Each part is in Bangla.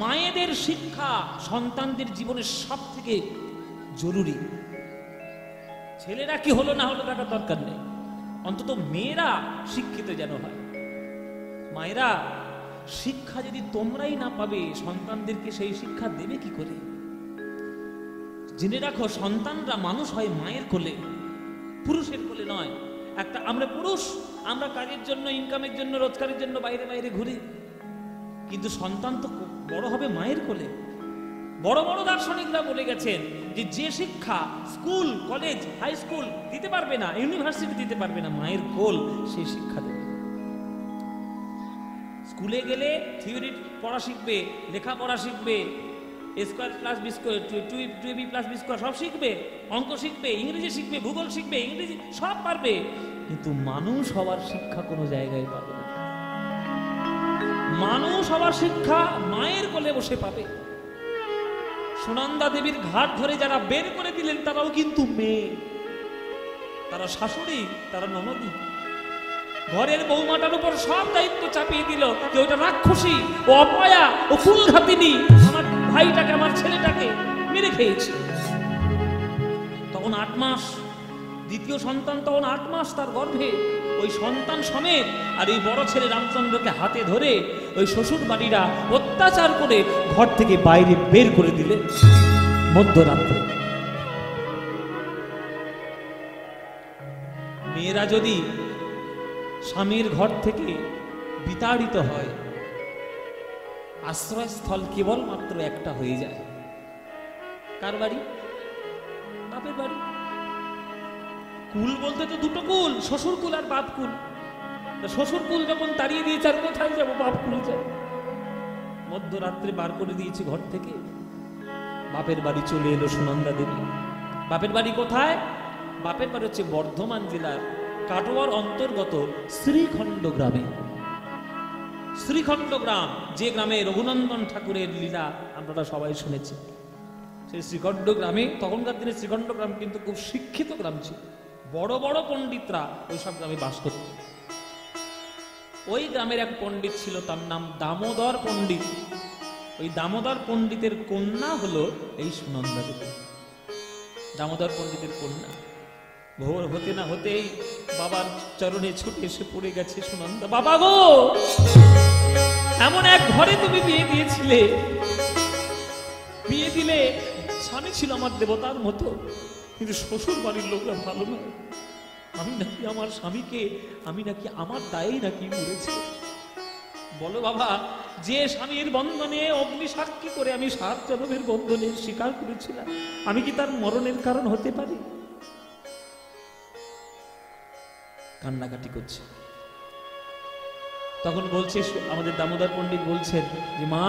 মায়েদের শিক্ষা সন্তানদের জীবনের সব থেকে জরুরি। ছেলেরা কি হলো না হলো দেখার দরকার নেই, অন্তত মেয়েরা শিক্ষিত যেন হয়। মায়েরা শিক্ষা যদি তোমরাই না পাবে, সন্তানদেরকে সেই শিক্ষা দেবে কি করে? জেনে রাখো, সন্তানরা মানুষ হয় মায়ের কোলে, পুরুষের কোলে নয়। আমরা পুরুষ, আমরা কাজের জন্য, ইনকামের জন্য, রোজগারের জন্য বাইরে বাইরে ঘুরি, কিন্তু সন্তান তো বড় হবে মায়ের কোলে। বড় বড় দার্শনিকরা বলে গেছেন যে শিক্ষা স্কুল, কলেজ, হাই স্কুল দিতে পারবে না, ইউনিভার্সিটি দিতে পারবে না, মায়ের কোল সেই শিক্ষা দেবে। স্কুলে গেলে থিওরি পড়া শিখবে, লেখাপড়া শিখবে, square plus B square, 2ab plus B square সব শিখবে, অঙ্ক শিখবে, ইংরেজি শিখবে, ভূগোল শিখবে, ইংরেজি সব পারবে, কিন্তু মানুষ হওয়ার শিক্ষা কোনো জায়গায় পাবে না। মানুষ হওয়ার শিক্ষা মায়ের কোলে বসে পাবে। সুনন্দা দেবীর ঘাট ধরে যারা বের করে দিলেন তারাও কিন্তু মেয়ে, তারা শাশুড়ি, তারা ননদী। ঘরের বৌমাটার উপর সব দায়িত্ব চাপিয়ে দিল যে ওটা রাক্ষসী, ও অপয়া, ও কুলঘাতিনী, আমার ভাইটাকে, আমার ছেলেটাকে মেরে খেয়েছে। তখন 8 মাস, দ্বিতীয় সন্তান তখন 8 মাস তার গর্ভে, ওই সন্তান সমেত আর এই বড় ছেলে রামচন্দ্রকে হাতে ধরে ওই শ্বশুর বাড়িরা অত্যাচার করে ঘর থেকে বাইরে বের করে দিলে মধ্যরাত্রে। মেয়েরা যদি স্বামীর ঘর থেকে বিতাড়িত হয়, আশ্রয়স্থল কেবলমাত্র একটা হয়ে যায়। কার বাড়ি? বাপের বাড়ি। কুল বলতে তো দুটো কুল, শ্বশুর কুল আর বাপ কুল। শ্বশুর কুল যখন তাড়িয়ে দিয়েছে, আর কোথায় যাবো, বাপ কুল যাবো। মধ্যরাত্রে বার করে দিয়েছে ঘর থেকে, বাপের বাড়ি চলে এলো সুনন্দা দেবী। বাপের বাড়ি কোথায়? বাপের বাড়ি হচ্ছে বর্ধমান জেলার কাটোয়ার অন্তর্গত শ্রীখণ্ড গ্রামে। শ্রীখণ্ড গ্রাম, যে গ্রামে রঘুনন্দন ঠাকুরের লীলা আপনারা সবাই শুনেছেন, সেই শ্রীখণ্ড গ্রামে, তখনকার দিনে শ্রীখণ্ড গ্রাম কিন্তু খুব শিক্ষিত গ্রাম ছিল, বড় বড় পণ্ডিতরা ওই সব গ্রামে বাস করত। ওই গ্রামের এক পণ্ডিত ছিল, তার নাম দামোদর পণ্ডিত। ওই দামোদর পণ্ডিতের কন্যা হলো এই সুনন্দা দেবী। দামোদর পণ্ডিতের কন্যা। ভোর হতে না হতেই বাবার চরণে ছুটে এসে পড়ে গেছে সুনন্দা। বাবা গো, এমন এক ঘরে তুমি বিয়ে দিয়েছিলে, বিয়ে দিলে স্বামী ছিল আমার দেবতার মতো, কিন্তু শ্বশুর বাড়ির লোকরা ভালো নয়। আমি নাকি আমার স্বামীকে, আমি নাকি আমার দায়েই নাকি মরেছে। বলো বাবা, যে স্বামীর বন্ধনে অগ্নি সাক্ষী করে আমি 7 জন্মের বন্ধনে স্বীকার করেছিলাম, আমি কি তার মরণের কারণ হতে পারি? কান্নাকাটি করছে। তখন বলছে আমাদের দামোদর পণ্ডিত বলছেন যে মা,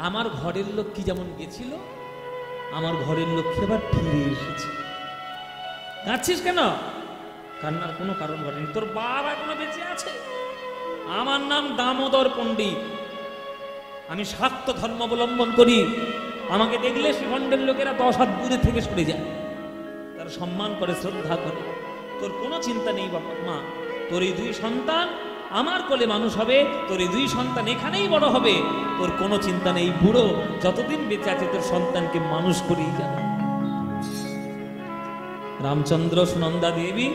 আমার ঘরের লক্ষ্মী যেমন গেছিল, আমার ঘরের লক্ষ্মী আবার ফিরে এসেছে। কাঁদছিস কেন? কান্নার কোনো কারণ ঘটেনি, তোর বাবা এখনো বেঁচে আছে। আমার নাম দামোদর পণ্ডিত, আমি শাক্ত ধর্ম অবলম্বন করি। আমাকে দেখলে শ্রীখণ্ডের লোকেরা 10 হাত দূরে থেকে সরে যায়, তারা সম্মান করে, শ্রদ্ধা করে। তোর কোনো চিন্তা নেই বাবা, মা, তোর এই 2 সন্তান আমার কোলে মানুষ হবে, তোর এই 2 সন্তান এখানেই বড় হবে, তোর কোনো চিন্তা নেই। বুড়ো যতদিন বেঁচে আছে তোর সন্তানকে মানুষ করেই যাবে। রামচন্দ্র সুনন্দা দেবী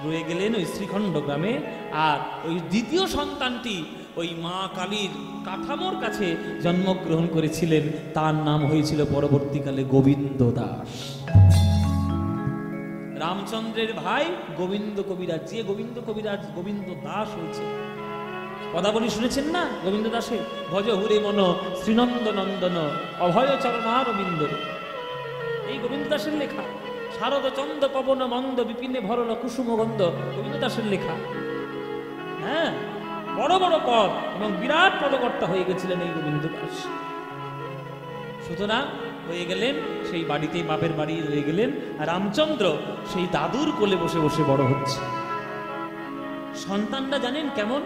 রয়ে গেলেন ওই শ্রীখণ্ড গ্রামে। আর ওই দ্বিতীয় সন্তানটি ওই মা কালীর কাঠামোর কাছে জন্মগ্রহণ করেছিলেন, তার নাম হয়েছিল পরবর্তীকালে গোবিন্দ দাস। রামচন্দ্রের ভাই গোবিন্দ কবিরাজ, যে গোবিন্দ কবিরাজ গোবিন্দ দাস হয়েছে। পদাবলী শুনেছেন না গোবিন্দ দাসের? ভজ হুরে মন শ্রীনন্দ নন্দন অভয় চরণারবিন্দ। এই গোবিন্দ দাসের লেখা। শারদ চন্দ্র পবন মন্দ বিপিনে ভরল কুসুম গন্ধ, গোবিন্দ দাসের লেখা। হ্যাঁ, বড় বড় পদ এবং বিরাট পদকর্তা হয়ে গেছিলেন এই গোবিন্দ দাস। সুতরাং হয়ে গেলেন সেই বাড়িতেই, বাপের বাড়ি রয়ে গেলেন। আর রামচন্দ্র সেই দাদুর কোলে বসে বসে বড় হচ্ছে। সন্তানরা জানেন কেমন,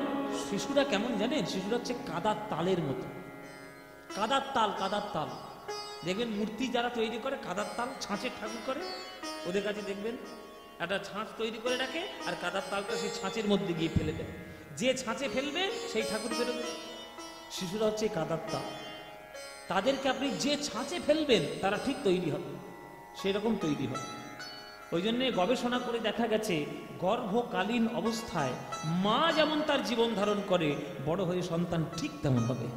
শিশুরা কেমন জানেন? শিশুরা হচ্ছে কাদার তালের মতো। কাদার তাল, কাদার তাল দেখবেন মূর্তি যারা তৈরি করে, কাদার তাল ছাঁচের ঠাকুর করে, ওদের কাছে দেখবেন একটা ছাঁচ তৈরি করে রাখে, আর কাদার তালটা সেই ছাঁচের মধ্যে গিয়ে ফেলে দেয়। যে ছাঁচে ফেলবে সেই ঠাকুর বেরোবে। শিশুরা হচ্ছে কাদাত্তা, তাদেরকে আপনি যে ছাঁচে ফেলবেন তারা ঠিক তৈরি হবে, সেরকম তৈরি হবে। ওই জন্যে গবেষণা করে দেখা গেছে গর্ভকালীন অবস্থায় মা যেমন তার জীবন ধারণ করে, বড় হয়ে সন্তান ঠিক তেমন হবে।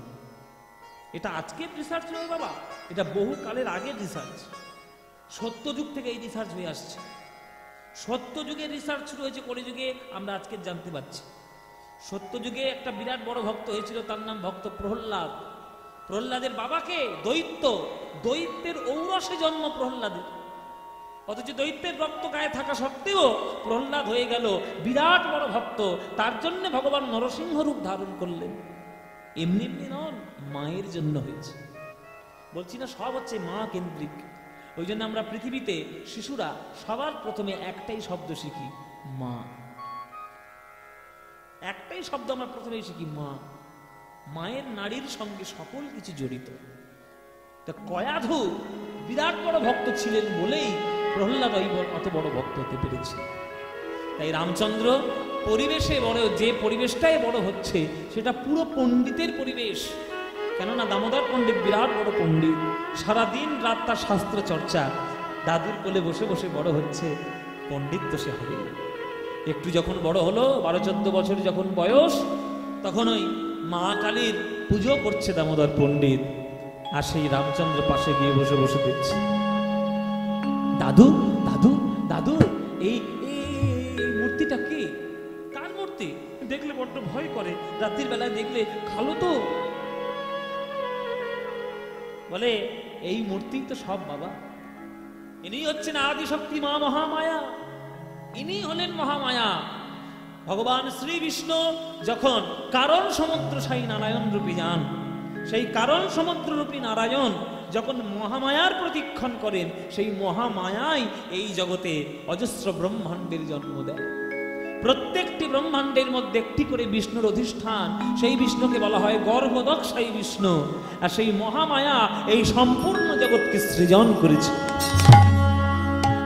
এটা আজকের রিসার্চ নয় বাবা, এটা বহু কালের আগের রিসার্চ। সত্যযুগ থেকে এই রিসার্চ হয়ে আসছে। সত্যযুগের রিসার্চ শুরু হয়েছে, কলিযুগে আমরা আজকে জানতে পারছি। সত্যযুগে একটা বিরাট বড় ভক্ত হয়েছিল, তার নাম ভক্ত প্রহ্লাদ। প্রহ্লাদের বাবাকে দৈত্য, দৈত্যের ঔরসে জন্ম প্রহ্লাদের, অথচ দৈত্যের রক্ত গায়ে থাকা সত্ত্বেও প্রহ্লাদ হয়ে গেল বিরাট বড় ভক্ত। তার জন্য ভগবান নরসিংহ রূপ ধারণ করলেন। এমনি এমনি নন, মায়ের জন্য হয়েছে। বলছি না সব হচ্ছে মা কেন্দ্রিক। ওই জন্য আমরা পৃথিবীতে শিশুরা সবার প্রথমে একটাই শব্দ শিখি, মা। একটাই শব্দ আমরা প্রথমেই শিখি, মা। মায়ের নাড়ির সঙ্গে সকল কিছু জড়িত। তা কয়াধু বিরাট বড় ভক্ত ছিলেন বলেই প্রহ্লাদ অত বড় ভক্ত হতে পেরেছে। তাই রামচন্দ্র পরিবেশে বড়, যে পরিবেশটাই বড় হচ্ছে সেটা পুরো পণ্ডিতের পরিবেশ। কেননা দামোদর পণ্ডিত বিরাট বড় পণ্ডিত, সারাদিন রাত তার শাস্ত্র চর্চা, দাদুর কোলে বসে বসে বড় হচ্ছে, পণ্ডিত তো সে হবে। একটু যখন বড় হলো, 12-14 বছর যখন বয়স, তখন ওই মা কালীর পুজো করছে দামোদর পণ্ডিত। আর সেই রামচন্দ্র পাশে গিয়ে বসে বসে দেখছে, দাদু দাদু দাদু এই মূর্তিটা কি? কার মূর্তি? দেখলে বড্ড ভয় করে, রাত্রির বেলায় দেখলে খালো তো। বলে এই মূর্তি তো সব বাবা, ইনি হচ্ছেন আদিশক্তি মা মহামায়া, ইনি হলেন মহামায়া। ভগবান শ্রী বিষ্ণু যখন কারণ সমুদ্রশায়ী নারায়ণ রূপী যান, সেই কারণ সমুদ্র রূপী নারায়ণ যখন মহামায়ার প্রতিক্ষণ করেন, সেই মহামায়াই এই জগতে অজস্র ব্রহ্মাণ্ডের জন্ম দেয়। প্রত্যেকটি ব্রহ্মাণ্ডের মধ্যে একটি করে বিষ্ণুর অধিষ্ঠান, সেই বিষ্ণুকে বলা হয় গর্ভদক্ষায়ী বিষ্ণু। আর সেই মহামায়া এই সম্পূর্ণ জগৎকে সৃজন করেছে।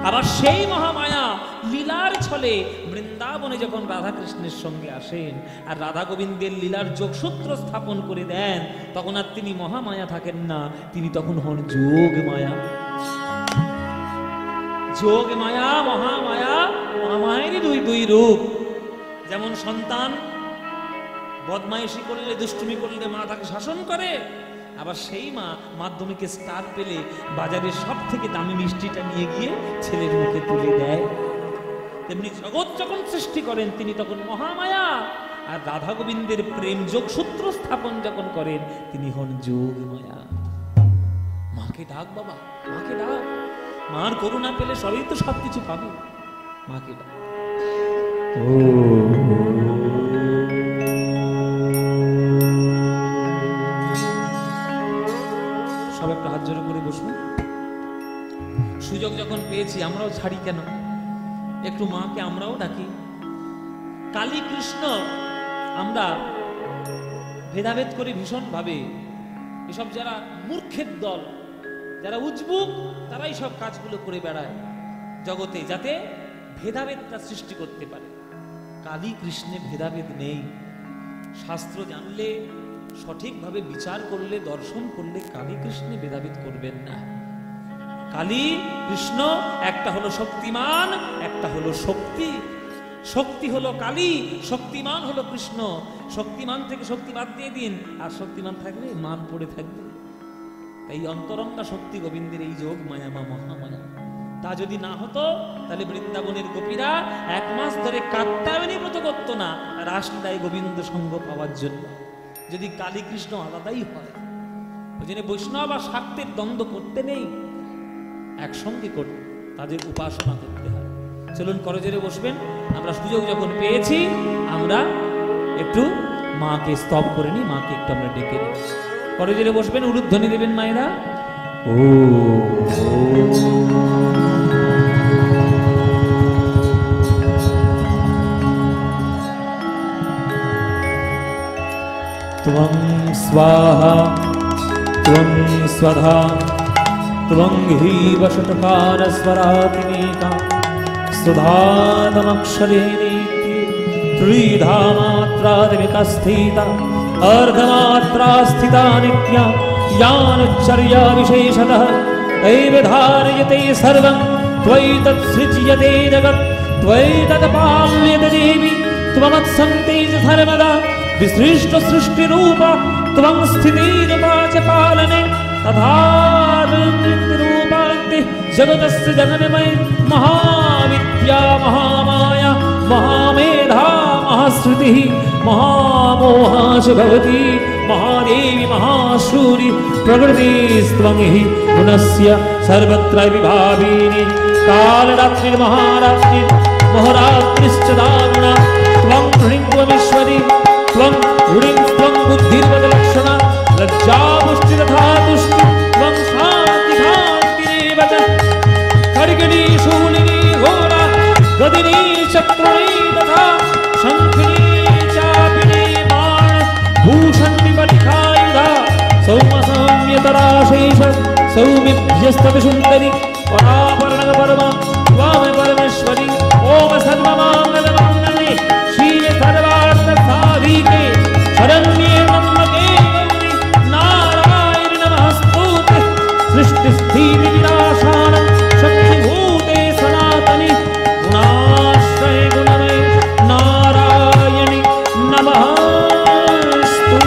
আবার সেই মহামায়া লীলার ছলে বৃন্দাবনে যখন রাধা কৃষ্ণের সঙ্গে আসেন আর রাধা গোবিন্দের লীলার যোগসূত্র স্থাপন করে দেন, তখন আর তিনি মহামায়া থাকেন না, তিনি তখন হন যোগ মায়া। যোগ মায়া মহামায়া, মহামায়েরই দুই রূপ। যেমন সন্তান বদমাইশি করলে, দুষ্টুমি করলে মা তাকে শাসন করে, আবার সেই মা মাধ্যমিকে স্টার পেলে বাজারের সব থেকে দামি মিষ্টিটা নিয়ে গিয়ে ছেলের মুখে তুলে দেয়। তেমনি জগৎ যখন সৃষ্টি করেন তিনি তখন মহামায়া, আর রাধা গোবিন্দের প্রেম যোগসূত্র স্থাপন যখন করেন তিনি হন যোগ মায়া। মাকে ডাক বাবা, মাকে ডাক। মার করুণা পেলে সবই তো সবকিছু পাবে, মাকে ডাক। সব একটা হাত জোড়ে করে বসুন। সুযোগ যখন পেয়েছি আমরাও ছাড়ি কেন, একটু মাকে আমরাও ডাকি। কালী কৃষ্ণ আমরা ভেদাভেদ করি ভীষণ ভাবে। এসব যারা মূর্খের দল, যারা উজবুক, তারাই সব কাজগুলো করে বেড়ায় জগতে, যাতে ভেদাভেদটা সৃষ্টি করতে পারে। কালী কৃষ্ণে ভেদাভেদ নেই। শাস্ত্র জানলে, সঠিকভাবে বিচার করলে, দর্শন করলে কালী কৃষ্ণে ভেদাভেদ করবেন না। কালী কৃষ্ণ একটা হলো শক্তিমান, একটা হলো শক্তি। শক্তি হলো কালী, শক্তিমান হলো কৃষ্ণ। শক্তিমান থেকে শক্তি বাদ দিয়ে দিন, আর শক্তিমান থাকলে মান পড়ে থাকবে। এই অন্তরঙ্গা শক্তি গোবিন্দের এই যোগ মায়া বা মহামায়া। তা যদি না হতো তাহলে বৃন্দাবনের গোপীরা 1 মাস ধরে কাত্যায়নী ব্রত করত না রাসলীলায় গোবিন্দ সঙ্গ পাওয়ার জন্য। যদি কালী কৃষ্ণ আলাদাই হয়, ওই জন্য বৈষ্ণব আর শাক্তের দ্বন্দ্ব করতে নেই, একসঙ্গে করতে তাদের উপাসনা করতে হয়। চলুন করজোড়ে বসবেন। আমরা সুযোগ যখন পেয়েছি আমরা একটু মাকে স্তব করে নিই, মাকে একটু আমরা ডেকে নিই। করজোড়ে বসবেন, উলুধ্বনি দেবেন মায়েরা। ও ত্বং স্বাহা ত্বং স্বধা ত্বং হি বশটকারস্বরাতিমেকা সুধাতমক্ষরেণীতি ত্রিধা মাত্রাদিমিকা স্থিতা अर्धमात्रा स्थिता नित्या यानुच्चर्या विशेषतः तैव धारयते सर्वं त्वयि तत्सृज्यते जगत् त्वयि तत्पाल्यते देवी त्वमत्सन्ते च सर्वदा विसृष्ट सृष्टिरूपा त्वं स्थितिरूपा च पालने तथारूपान्ति जगतस्य जननमयी महाविद्या महामाया महामेधा महाश्रुतिः महामोहा च भवति महादेवी महाशूरि प्रकृतिस्त्वं हि गुणस्य सर्वत्र विभाविनी कालरात्रिर्महारात्रिर्महोरात्रिश्च दारुणा त्वं ह्रीं त्वमीश्वरी त्वं ह्रीं त्वं बुद्धिर्वदलक्षणा लज्जा पुष्टि तथा तुष्टि त्वं शान्ति कान्तिरेव च खड्गिनी शूलिनी घोरा गदिनी चक्रुणी तथा शङ्खिनी चापिनी बाण भूषण्डिपटिकायुधा सौम्यतराशेष सौम्यभ्यस्तविसुन्दरी परापरणपरमा त्वां परमेश्वरी ओम सर्वमाङ्गलमाङ्गल्ये शिवे सर्वार्थसाधिके शरण्ये त्र्यम्बके गौरि नारायणि नमस्तुते सृष्टिस्थितिविनाशानं शक्तिभूते सनातनि गुणाश्रये गुणमये नारायणि नमस्तुते।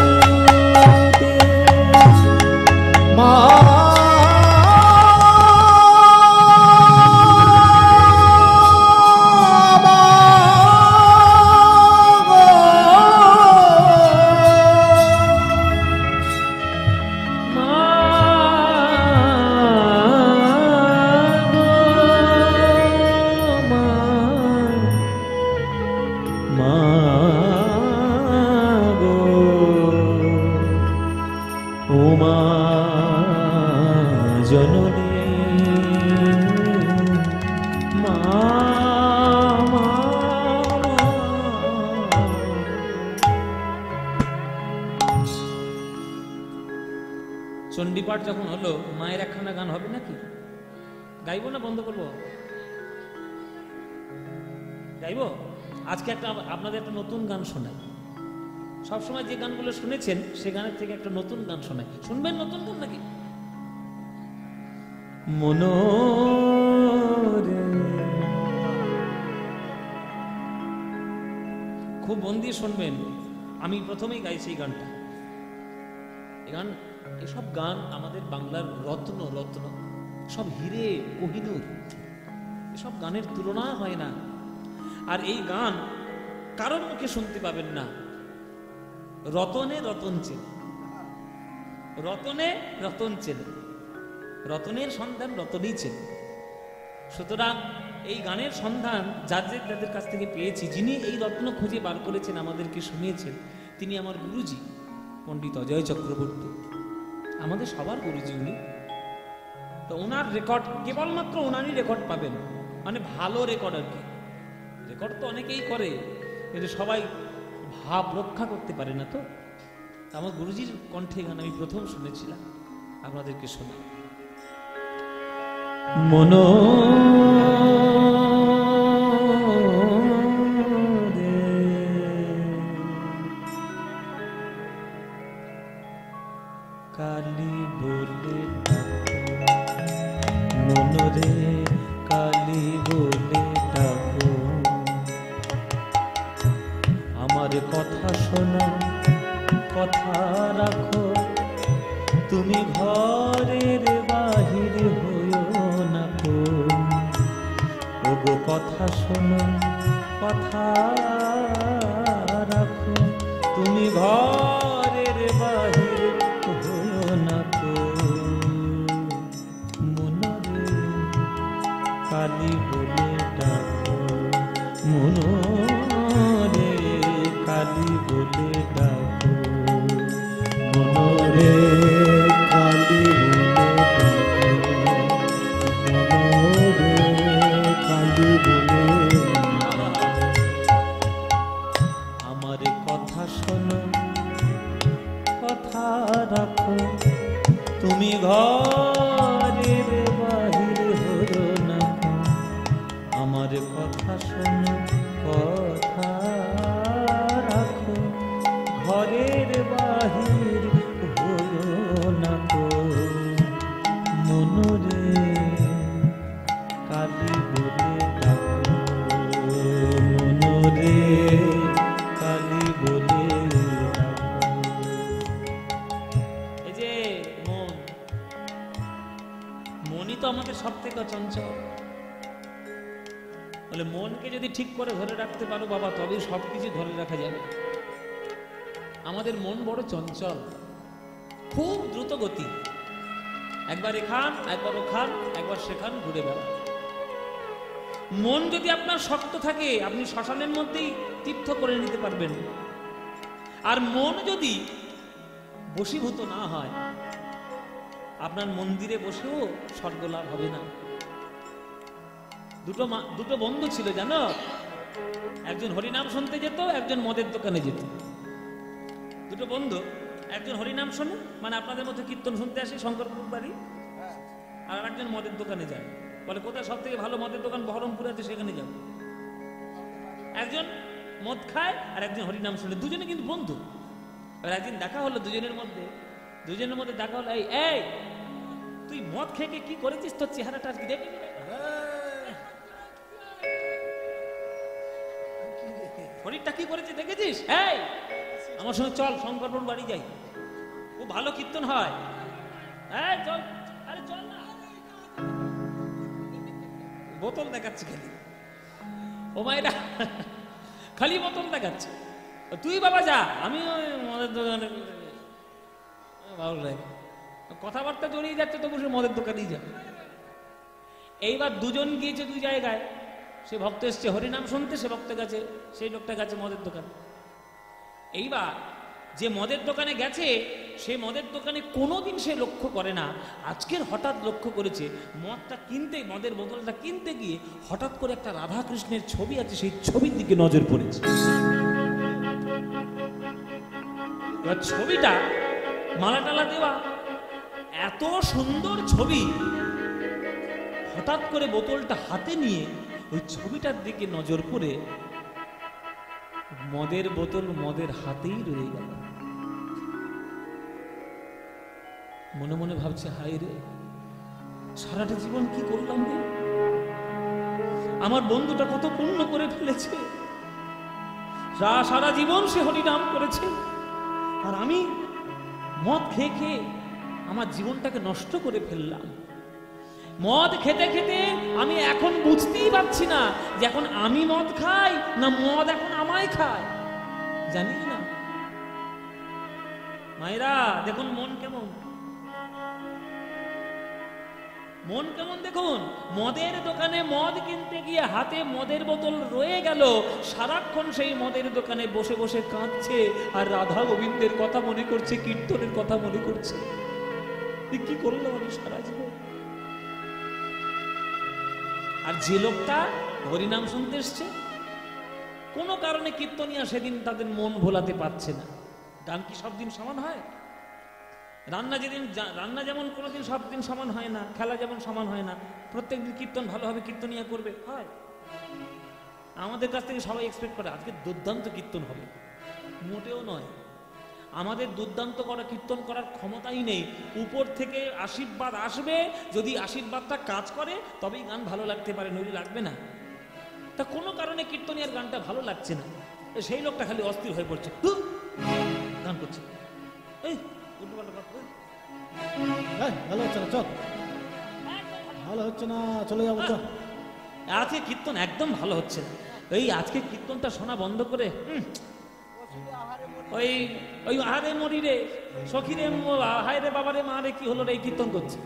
চণ্ডীপাঠ যখন হলো মায়ের একখানা গান হবে নাকি? গাইবো না বন্ধ করবো? গাইবো। আজকে একটা আপনাদের একটা নতুন গান শোনাই। সবসময় যে গানগুলো শুনেছেন সে গানের থেকে একটা নতুন গান শোনাই। শুনবেন নতুন গান নাকি? মনোরে খুব মন দিয়ে শুনবেন। আমি প্রথমেই গাইছি এই গানটা। এই গান, এসব গান আমাদের বাংলার রত্ন রত্ন, সব হিরে কোহিনূর, এসব গানের তুলনা হয় না। আর এই গান কারোর মুখে শুনতে পাবেন না। রতনে রতন চেন, রতনে রতন চেন, রতনের সন্ধান রতনই চেন। সুতরাং এই গানের সন্ধান যাদের কাছ থেকে পেয়েছি, যিনি এই রত্ন খুঁজে বার করেছেন আমাদেরকে শুনিয়েছেন, তিনি আমার গুরুজি পণ্ডিত অজয় চক্রবর্তী, আমাদের সবার গুরুজি উনি। তো ওনার রেকর্ড কেবলমাত্র ওনারই রেকর্ড পাবেন, মানে ভালো রেকর্ড আর কি। রেকর্ড তো অনেকেই করে, কিন্তু সবাই ভাব রক্ষা করতে পারে না। তো আমার গুরুজির কণ্ঠে গান আমি প্রথম শুনেছিলাম, আপনাদেরকে শোনা। মনো কালী বলে মনোরে, কালী বলে ডাকো, আমার কথা শোনো, কথা রাখো, তুমি ঘরের বাহির হইও না কো। ওগো কথা শোনো, কথা রাখো, তুমি ঘরের বাহির হইও না কো। মনোরে কালী বলে ডাকো, মনোরে কালী বলে ডাকো, মনোরে কালী বলে ডাকো, মনোরে কালী বলে। আমার কথা শোনো, কথা রাখো, তুমি ঘরের বাহির হইও না কো। আমার কথা শোনো, কথা রাখো, ঘরের বাহির তো আমাদের সব থেকে চঞ্চল। বলে মনকে যদি ঠিক করে ধরে রাখতে পারো বাবা, তবেই সবকিছু ধরে রাখা যাবে। আমাদের মন বড় চঞ্চল, খুব দ্রুত গতি, একবার এখান একবার ওখান একবার সেখান ঘুরে বেড়ায়। মন যদি আপনার শক্ত থাকে, আপনি শ্মশানের মধ্যেই তীর্থ করে নিতে পারবেন। আর মন যদি বশীভূত না হয়, আপনার মন্দিরে বসেও স্বর্গ লাভ হবে না। দুটো বন্ধু ছিল জানো, একজন হরিনাম শুনতে যেত, একজন মদের দোকানে যেত। দুটো বন্ধু, একজন হরিনাম শোনে, মানে আপনাদের মধ্যে কীর্তন শুনতে আসে শঙ্করপুর বাড়ি, আর একজন মদের দোকানে যায়। বলে কোথায় সব থেকে ভালো মদের দোকান? বহরমপুরে আছে, সেখানে যাও। একজন মদ খায় আর একজন হরিনাম শুনে, দুজনে কিন্তু বন্ধু। এবার একদিন দেখা হলো দুজনের মধ্যে দেখা হলো, এই তুই মদ খেয়ে কি করেছিস? তোর চেহারাটা আজকে দেখি। শরীরটা কি করেছে দেখেছিস? এই আমার সঙ্গে চল, শঙ্করপুর বাড়ি যাই, খুব ভালো কীর্তন হয়। চল, আরে চল না। বোতল দেখাচ্ছে খালি, ও মায়েরা খালি বোতল দেখাচ্ছে। তুই বাবা যা, আমি মদের দোকানে। ভালো লাগে, কথাবার্তা জড়িয়ে যাচ্ছে, তবু সে মদের দোকানেই যাবে। এইবার দুজন গিয়েছে দুই জায়গায়। সে ভক্ত এসছে হরিনাম শুনতে, সে ভক্ত গেছে, সেই লোকটা গেছে মদের দোকানে। এইবার যে মদের দোকানে গেছে, সে মদের দোকানে কোনোদিন সে লক্ষ্য করে না, আজকের হঠাৎ লক্ষ্য করেছে মদটা কিনতে, মদের বোতলটা কিনতে গিয়ে হঠাৎ করে একটা রাধা কৃষ্ণের ছবি আছে, সেই ছবির দিকে নজর পড়েছে। এবার ছবিটা মালা টালা দেওয়া, এত সুন্দর ছবি। হঠাৎ করে বোতলটা হাতে নিয়ে ওই ছবিটার দিকে নজর পড়ে মদের বোতল মদের হাতেই রয়ে গেল। মনে মনে ভাবছে, হায় রে, সারাটা জীবন কি করলাম রে, আমার বন্ধুটা কত পুণ্য করে ফেলেছে, সারা জীবন সে হরিনাম করেছে, আর আমি মদ খেয়ে খেয়ে আমার জীবনটাকে নষ্ট করে ফেললাম। মদ খেতে খেতে আমি এখন বুঝতেই পারছি না যে এখন আমি মদ খাই না মদ এখন আমায় খায়, জানি না। মায়েরা দেখুন মন কেমন, মন কেমন দেখুন। মদের দোকানে মদ কিনতে গিয়ে হাতে মদের বোতল রয়ে গেল, সারাক্ষণ সেই মদের দোকানে বসে বসে কাঁদছে আর রাধা গোবিন্দের কথা মনে করছে, কীর্তনের কথা মনে করছে। কি করলো আমি সারা জীবন? আর যে লোকটা হরিনাম শুনতে এসছে, কোনো কারণে কীর্তনিয়া সেদিন তাদের মন ভোলাতে পারছে না। গান কি সব দিন সমান হয়? রান্না যেমন কোনোদিন সব দিন সমান হয় না, খেলা যেমন সমান হয় না, প্রত্যেকদিন কীর্তন ভালো হবে, কীর্তনিয়া করবে, হয়? আমাদের কাছ থেকে সবাই এক্সপেক্ট করে আজকে দুর্দান্ত কীর্তন হবে, মোটেও নয়। আমাদের দুর্দান্ত করা কীর্তন করার ক্ষমতাই নেই। উপর থেকে আশীর্বাদ আসবে, যদি আশীর্বাদটা কাজ করে তবেই গান ভালো লাগতে পারে, নইলে লাগবে না। তা কোনো কারণে কীর্তনিয়ার গানটা ভালো লাগছে না, সেই লোকটা খালি অস্থির হয়ে পড়ছে, গান করছে, এই ভালো হচ্ছে না, চল, ভালো হচ্ছে না, চলে যাবো। আজকে কীর্তন একদম ভালো হচ্ছে না, এই আজকে কীর্তনটা শোনা বন্ধ করে ওই ওই আহারে মরি রে, সখী রে, হায় রে, বাবা রে, মা রে, কি হলো রে, এই কীর্তন করছে।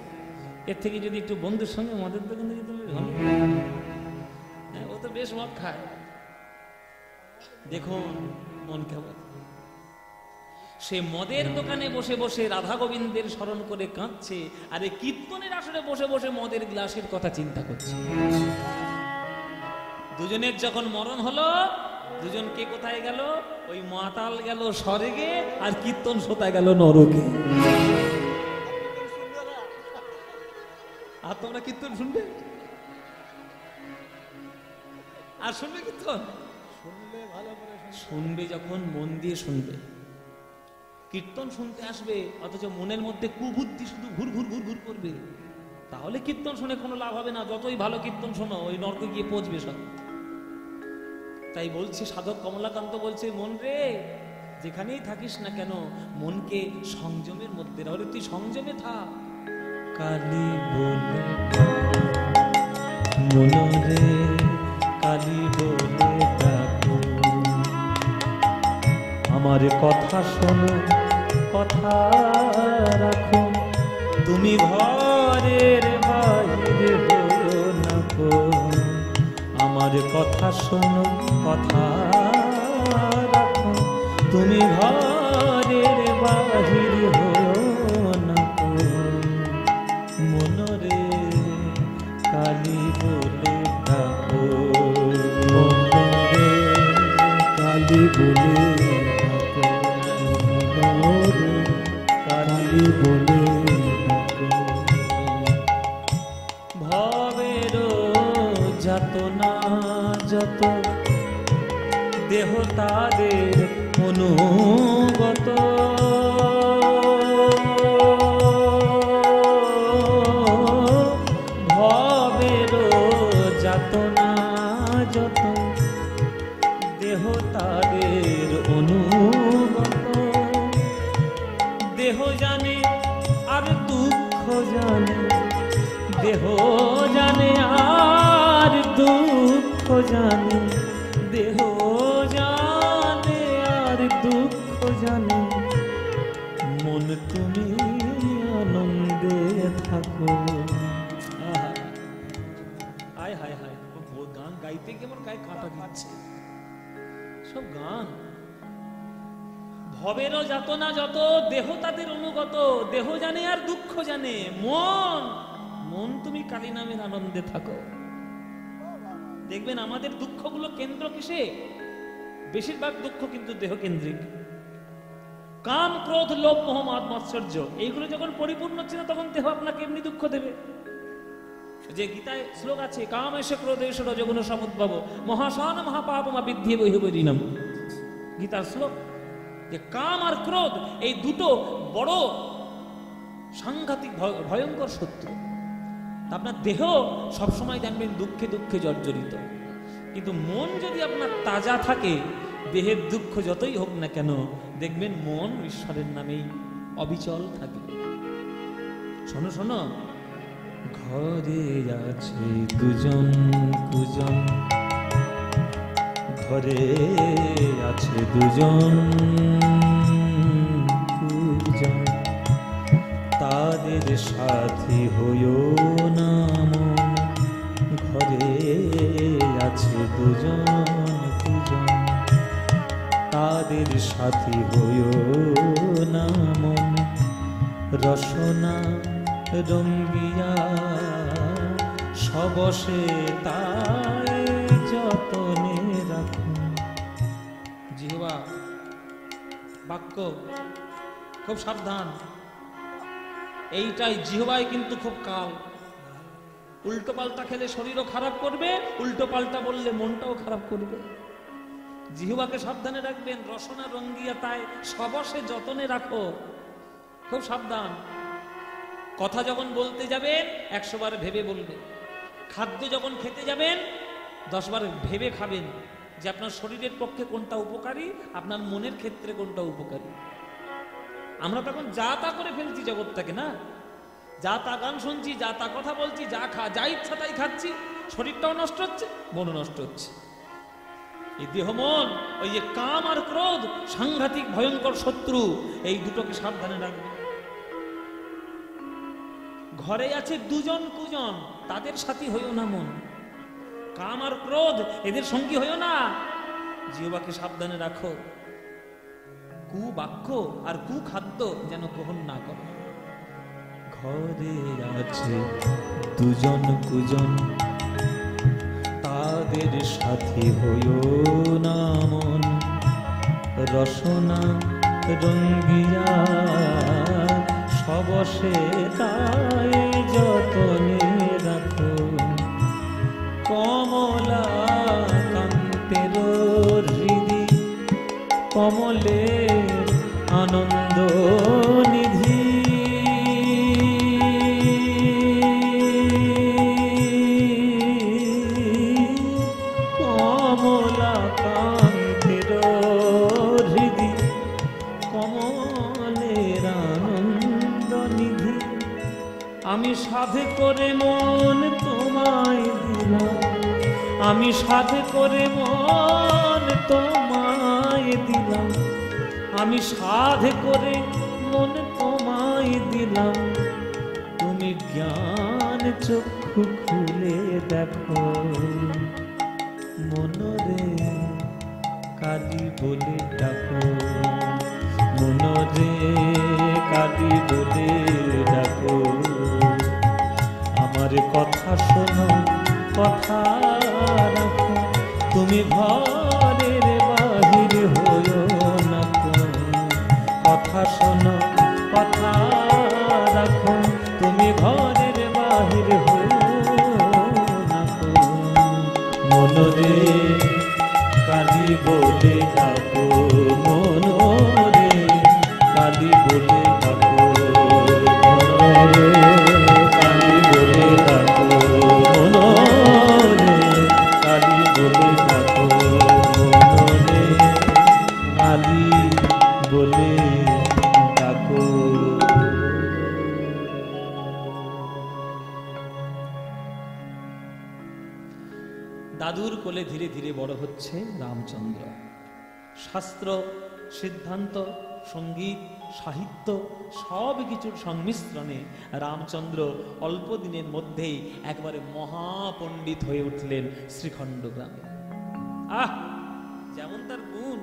এর থেকে যদি একটু বন্ধুর সঙ্গে মদের দোকানে যেতে, ও তো বেশ মদ খায়। দেখুন মন কেমন, সে মদের দোকানে বসে বসে রাধা গোবিন্দের স্মরণ করে কাঁদছে, আর এই কীর্তনের আসরে বসে বসে মদের গ্লাসের কথা চিন্তা করছে। দুজনের যখন মরণ হলো, দুজন কে কোথায় গেল? ওই মাতাল গেল স্বর্গে, আর কীর্তন শ্রোতা গেল নরকে। আর তোমরা কীর্তন শুনবে? আর শুনবে কীর্তন? শুনবে, ভালো করে শুনবে, যখন মন দিয়ে শুনবে। কীর্তন শুনতে আসবে অথচ মনের মধ্যে কুবুদ্ধি শুধু ঘুর ঘুর ঘুর ঘুর করবে, তাহলে কীর্তন শুনে কোনো লাভ হবে না। যতই ভালো কীর্তন শোনো, ওই নরকে গিয়ে পৌঁছবে সব। তাই বলছে সাধক কমলাকান্ত বলছে, মন রে, যেখানেই থাকিস না কেন মনকে সংযমের মধ্যে রাখ। তুই সংযমে থাক, কালী বলে মনরে কালী বলে ডাকো, আমার কথা শোনো কথা রাখো, তুমি ঘরের বাহির হও না গো। আমার কথা শোনো কথা রাখো, তুমি ঘরের বাহির হও না গো। মনরে কালী বলে ডাকো, মনরে কালী বলে ডাকো, মনরে কালী বলে ডাকো। ভবের যাতনা যত দেহ তাদের অনুগত, ভবের যাতনা যত দেহ তাদের অনুগত। দেহ জানে আর দুঃখ জানে, দেহ জানে আর দুঃখ জানে, দেহ জানে আর দুঃখ জানে। মন তুমি আনন্দে থাকো। হায় হায় হায়, গান গাইতে কেমন গায়ে কাঁটা দিচ্ছে সব গান। ভবেরও যাতনা যত দেহ তাদের অনুগত, দেহ জানে আর দুঃখ জানে। মন মন তুমি কালী নামের আনন্দে থাকো। দেখবেন আমাদের দুঃখগুলো কেন্দ্র কিসে? বেশিরভাগ দুঃখ কিন্তু দেহ কেন্দ্রিক। কাম ক্রোধ লোভ মোহ মাদ মাৎসর্য এইগুলো যখন পরিপূর্ণ হচ্ছে না, তখন দেহ আপনাকে এমনি দুঃখ দেবে। যে গীতায় শ্লোক আছে, কাম এসে ক্রোধ এসে রজগুণ সমুদ্ভব মহাসান মহাপাপমা বিদ্ধি বৈহবরিণম। গীতার শ্লোক যে কাম আর ক্রোধ এই দুটো বড় সাংঘাতিক ভয়ঙ্কর শত্রু। আপনার দেহ সবসময় জানবেন দুঃখে দুঃখে জর্জরিত, কিন্তু মন যদি আপনার তাজা থাকে, দেহের দুঃখ যতই হোক না কেন, দেখবেন মন ঈশ্বরের নামেই অবিচল থাকবে। শোনো শোনো, ঘরে আছে দুজন কুজন, ঘরে আছে দুজন কুজন, তাদের সাথী হইও না মন। ঘরে আছে দুজন কুজন, তাদের সাথী হইও না মন। রসনা রঙ্গিয়া সবসে তাই যতনে রাখুন। জিহ্বা বাক্য খুব সাবধান, এইটাই জিহ্বায় কিন্তু খুব কাল। উল্টো পাল্টা খেলে শরীরও খারাপ করবে, উল্টো পাল্টা বললে মনটাও খারাপ করবে। জিহ্বাকে সাবধানে রাখবেন। রসনা রঙ্গিয়া তাই সবসে যতনে রাখো, খুব সাবধান। কথা যখন বলতে যাবেন 100 বার ভেবে বলবেন। খাদ্য যখন খেতে যাবেন 10 বার ভেবে খাবেন যে আপনার শরীরের পক্ষে কোনটা উপকারী, আপনার মনের ক্ষেত্রে কোনটা উপকারী। আমরা তখন যা তা করে ফেলছি জগৎটাকে, না যা তা গান শুনছি, যা তা কথা বলছি, যা ইচ্ছা তাই খাচ্ছি, শরীরটাও নষ্ট হচ্ছে, মনও নষ্ট হচ্ছে। এই দেহ মন, ওই যে কাম আর ক্রোধ সাংঘাতিক ভয়ঙ্কর শত্রু, এই দুটোকে সাবধানে রাখবে। ঘরে আছে দুজন কুজন, তাদের সাথী হইও না মন। কাম আর ক্রোধ এদের সঙ্গী হইও না। জিহ্বাকে সাবধানে রাখো, কুবাক্য আর কুখাদ্য যেন গ্রহণ না করো। ঘরে আছে দুজন কুজন, তাদের সাথী হইও না মন। রসনা রঙ্গিয়া সবসে তাই যতনে রাখো। কমলা কান্তের হৃদি কমলের আনন্দ নিধি। কমলা কান্তের হৃদি কমলের আনন্দ নিধি। আমি সাধে করে মন তোমায় দিলাম, আমি সাধে করে মন তোমায় দিলাম, আমি সাধে করে মন তোমায় দিলাম, তুমি জ্ঞান চক্ষু খুলে দেখো, মনরে কালী বলে ডাকো, মনরে কালী বলে ডাকো, আমার কথা শোনো কথা রাখো, তুমি ঘরের বাহির হইও না কো, কথা শোনো কথা রাখো, তুমি ঘরের বাহির হইও না কো, মনরে কালী বলে ডাকো, মনরে কালী বলে ডাকো, মনরে কালী বলে ডাকো, মনরে কালী বলে ডাকো, মনরে কালী বলে ডাকো। দাদুর কোলে ধীরে ধীরে বড় হচ্ছে রামচন্দ্র। শাস্ত্র, সিদ্ধান্ত, সঙ্গীত, সাহিত্য সব কিছুর সংমিশ্রণে রামচন্দ্র অল্প দিনের মধ্যেই একবারে মহাপণ্ডিত হয়ে উঠলেন শ্রীখণ্ড গ্রামে। আহ, যেমন তার গুণ,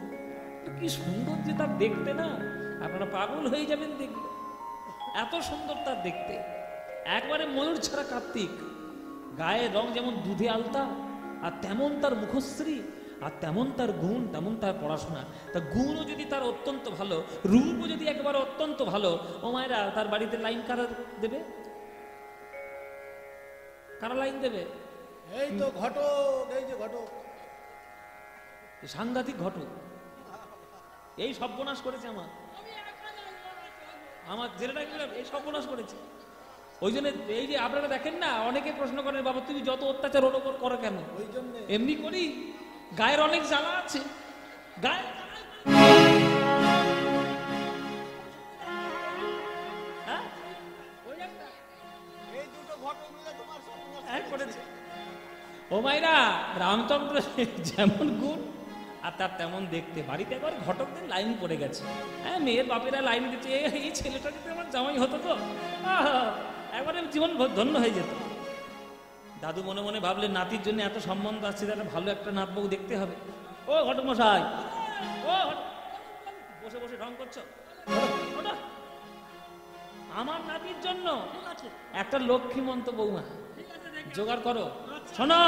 কি সুন্দর যে তার দেখতে, না আপনারা পাগল হয়ে যাবেন দেখতে, এত সুন্দর তার দেখতে, একবারে ময়ূর ছাড়া কার্তিক। গায়ের রং যেমন দুধে আলতা, আর তেমন তার মুখশ্রী, আর তেমন তার গুণ, তেমন তার পড়াশোনা। তা গুণও যদি তার অত্যন্ত ভালো, রূপও যদি একেবারে অত্যন্ত ভালো, ও মায়েরা তার বাড়িতে লাইন কারা দেবে? কারা লাইন দেবে? এই তো ঘটক, এই যে ঘটক, সাংঘাতিক ঘটক, এই সর্বনাশ করেছে আমার জেলেটা, এই সর্বনাশ করেছে। ওই জন্য এই যে আপনারা দেখেন না, অনেকে প্রশ্ন করেন, বাবা তুমি যত অত্যাচার ওর ওপর করো কেন? ওই জন্য এমনি করি, গায়ের অনেক জ্বালা আছে, গায়ে এই দুটো ঘটক মিলে তোমার সর্বনাশ করেছে। ও মাইরা, রামচন্দ্র যেমন গুণ আর তার তেমন দেখতে। বাড়িতে একবার ঘটকদের লাইন পড়ে গেছে। হ্যাঁ, মেয়ের বাপেরা লাইন দিচ্ছে, এই ছেলেটা যদি আমার জামাই হতো তো একবারে জীবন ধন্য হয়ে যেত। দাদু মনে মনে ভাবলেন, নাতির জন্য এত সম্বন্ধ আসছে, তাহলে ভালো একটা নাতবউ দেখতে হবে। ও ঘটক মশাই, ও বসে বসে ঢং করছো, আমার নাতির জন্য একটা লক্ষ্মীমন্ত বৌমা জোগাড় করো। শোনো,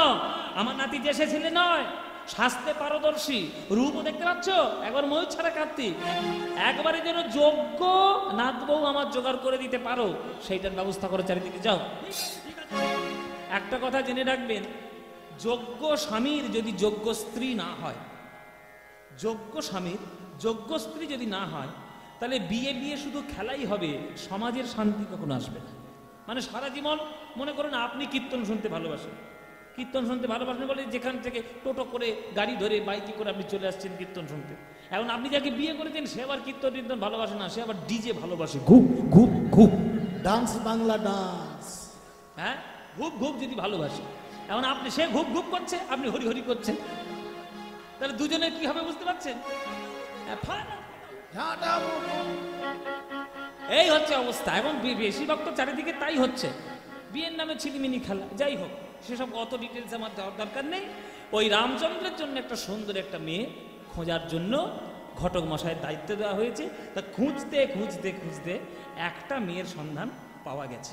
আমার নাতি যে সে ছেলে নয়, শাস্তে পারদর্শী, রূপও দেখতে পাচ্ছ একবার ময়ূর ছাড়া কার্তিক, একবারে যেন যোগ্য নাতবউ আমার জোগাড় করে দিতে পারো, সেইটার ব্যবস্থা করো, চারিদিকে যাও। একটা কথা জেনে রাখবেন, যোগ্য স্বামীর যদি যোগ্য স্ত্রী না হয়, যোগ্য স্বামীর যোগ্য স্ত্রী যদি না হয়, তাহলে বিয়ে বিয়ে শুধু খেলাই হবে, সমাজের শান্তি কখনো আসবে না। মানে সারা জীবন মনে করুন আপনি কীর্তন শুনতে ভালোবাসেন, কীর্তন শুনতে ভালোবাসেন বলে যেখান থেকে টোটো করে, গাড়ি ধরে, বাইকে করে আপনি চলে আসছেন কীর্তন শুনতে। এখন আপনি যাকে বিয়ে করেছেন সে আবার কীর্তন টীর্তন ভালোবাসে না, সে আবার ডিজে ভালোবাসে, ঘুপ ঘুপ ঘুপ ডান্স, বাংলা ডান্স, হ্যাঁ, ঘুপ ঘুপ যদি ভালোবাসে। এখন আপনি, সে ঘুপ ঘুপ করছে, আপনি হরি হরি করছেন, তাহলে দুজনে কি হবে বুঝতে পারছেন? এই হচ্ছে অবস্থা। এখন বেশিরভাগ তো চারিদিকে তাই হচ্ছে, বিয়ের নামে ছিলিমিনি খেলা। যাই হোক, সেসব অত ডিটেলস আমার দেওয়ার দরকার নেই। ওই রামচন্দ্রের জন্য একটা সুন্দর একটা মেয়ে খোঁজার জন্য ঘটক মশাইয়ের দায়িত্ব দেওয়া হয়েছে। তা খুঁজতে খুঁজতে খুঁজতে একটা মেয়ের সন্ধান পাওয়া গেছে।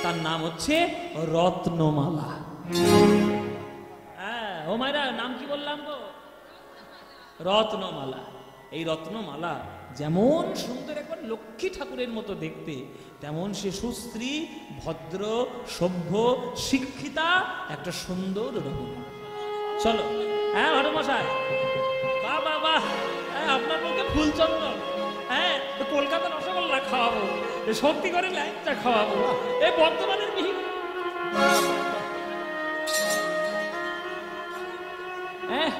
তার নাম হচ্ছে রত্নমালা। হ্যাঁ, ও মায়েরা, নাম কি বললাম গো? রত্নমালা। এই রত্নমালা যেমন সুন্দর, একবার লক্ষ্মী ঠাকুরের মতো দেখতে, তেমন সে সুস্ত্রী, ভদ্র, সভ্য, শিক্ষিতা, একটা সুন্দর রমণী। চলো, হ্যাঁ হরমশাই, বাহ বাহ বাহ, হ্যাঁ আপনার মুখে ফুলচন্দন, হ্যাঁ কলকাতার রসগোল্লা খাওয়াবো, সত্যি করে ল্যাংচা খাওয়াবো, এই বর্তমানের মিহির, হ্যাঁ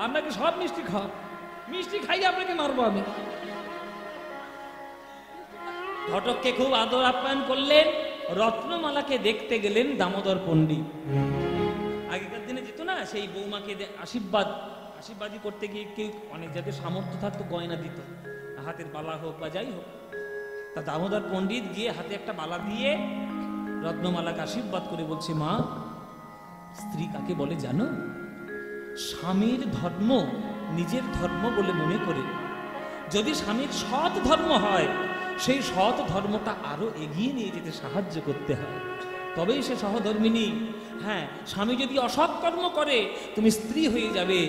আপনাকে সব মিষ্টি খাওয়াবো, মিষ্টি খাইয়ে আপনাকে মারবো আমি। ঘটককে খুব আদর আপ্যায়ন করলেন, রত্নমালাকে দেখতে গেলেন দামোদর পণ্ডিত। আগেকার দিনে যেত না সেই বৌমাকে আশীর্বাদী করতে গিয়ে কেউ অনেক যাদের সামর্থ্য থাকতো গয়না দিত, হাতের বালা হোক বা যাই হোক। তা দামোদর পণ্ডিত গিয়ে হাতে একটা বালা দিয়ে রত্নমালাকে আশীর্বাদ করে বলছে, মা, স্ত্রী কাকে বলে জানো? স্বামীর ধর্ম নিজের ধর্ম বলে মনে করে যদি স্বামীর সৎ ধর্ম হয়, সেই সৎ ধর্মটা আরো এগিয়ে নিয়ে যেতে সাহায্য করতে হয়, তবেই সে সহধর্মিনী। হ্যাঁ, স্বামী যদি অসৎ কর্ম করে তুমি স্ত্রী হয়ে যাবে,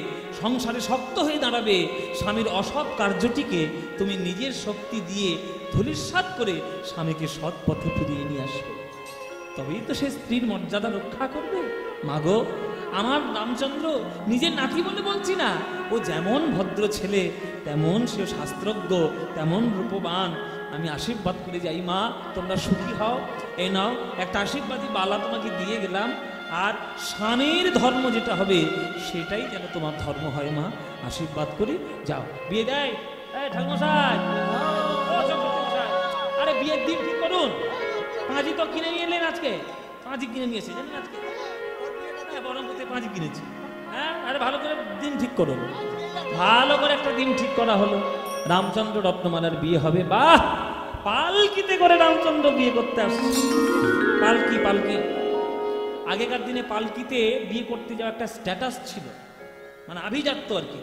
সংসারে শক্ত হয়ে দাঁড়াবে। স্বামীর অসৎ কার্যটিকে তুমি নিজের শক্তি দিয়ে ধূলিসাৎ করে স্বামীকে সৎ পথে ফিরিয়ে নিয়ে আসবে, তবেই তো সে স্ত্রীর মর্যাদা রক্ষা করবে। মাগো, আমার রামচন্দ্র নিজের নাতি বলে বলছি না, ও যেমন ভদ্র ছেলে তেমন সে শাস্ত্রজ্ঞ, তেমন রূপবান। আমি আশীর্বাদ করে যাই, মা তোমরা সুখী হও। এই নাও একটা আশীর্বাদী বালা তোমাকে দিয়ে গেলাম, আর স্বামীর ধর্ম যেটা হবে সেটাই যেন তোমার ধর্ম হয়। মা আশীর্বাদ করি, যাও বিয়ে দেয়। ঠাকুমশাই, আরে বিয়ের দিন ঠিক করুন। পাঁজি তো কিনে নিয়ে এলেন আজকে, পাঁজি কিনে নিয়েছে জানেন আজকে, বরমপুরে পাঁজি কিনেছি। হ্যাঁ, আরে ভালো করে দিন ঠিক করুন। ভালো করে একটা দিন ঠিক করা হলো, রামচন্দ্র রত্নমালার বিয়ে হবে। বাহ, পালকিতে করে রামচন্দ্র বিয়ে করতে আসছে। পালকি পালকি আগেকার দিনে পালকিতে বিয়ে করতে যাওয়া একটা স্ট্যাটাস ছিল, মানে আভিজাত্য আর কি।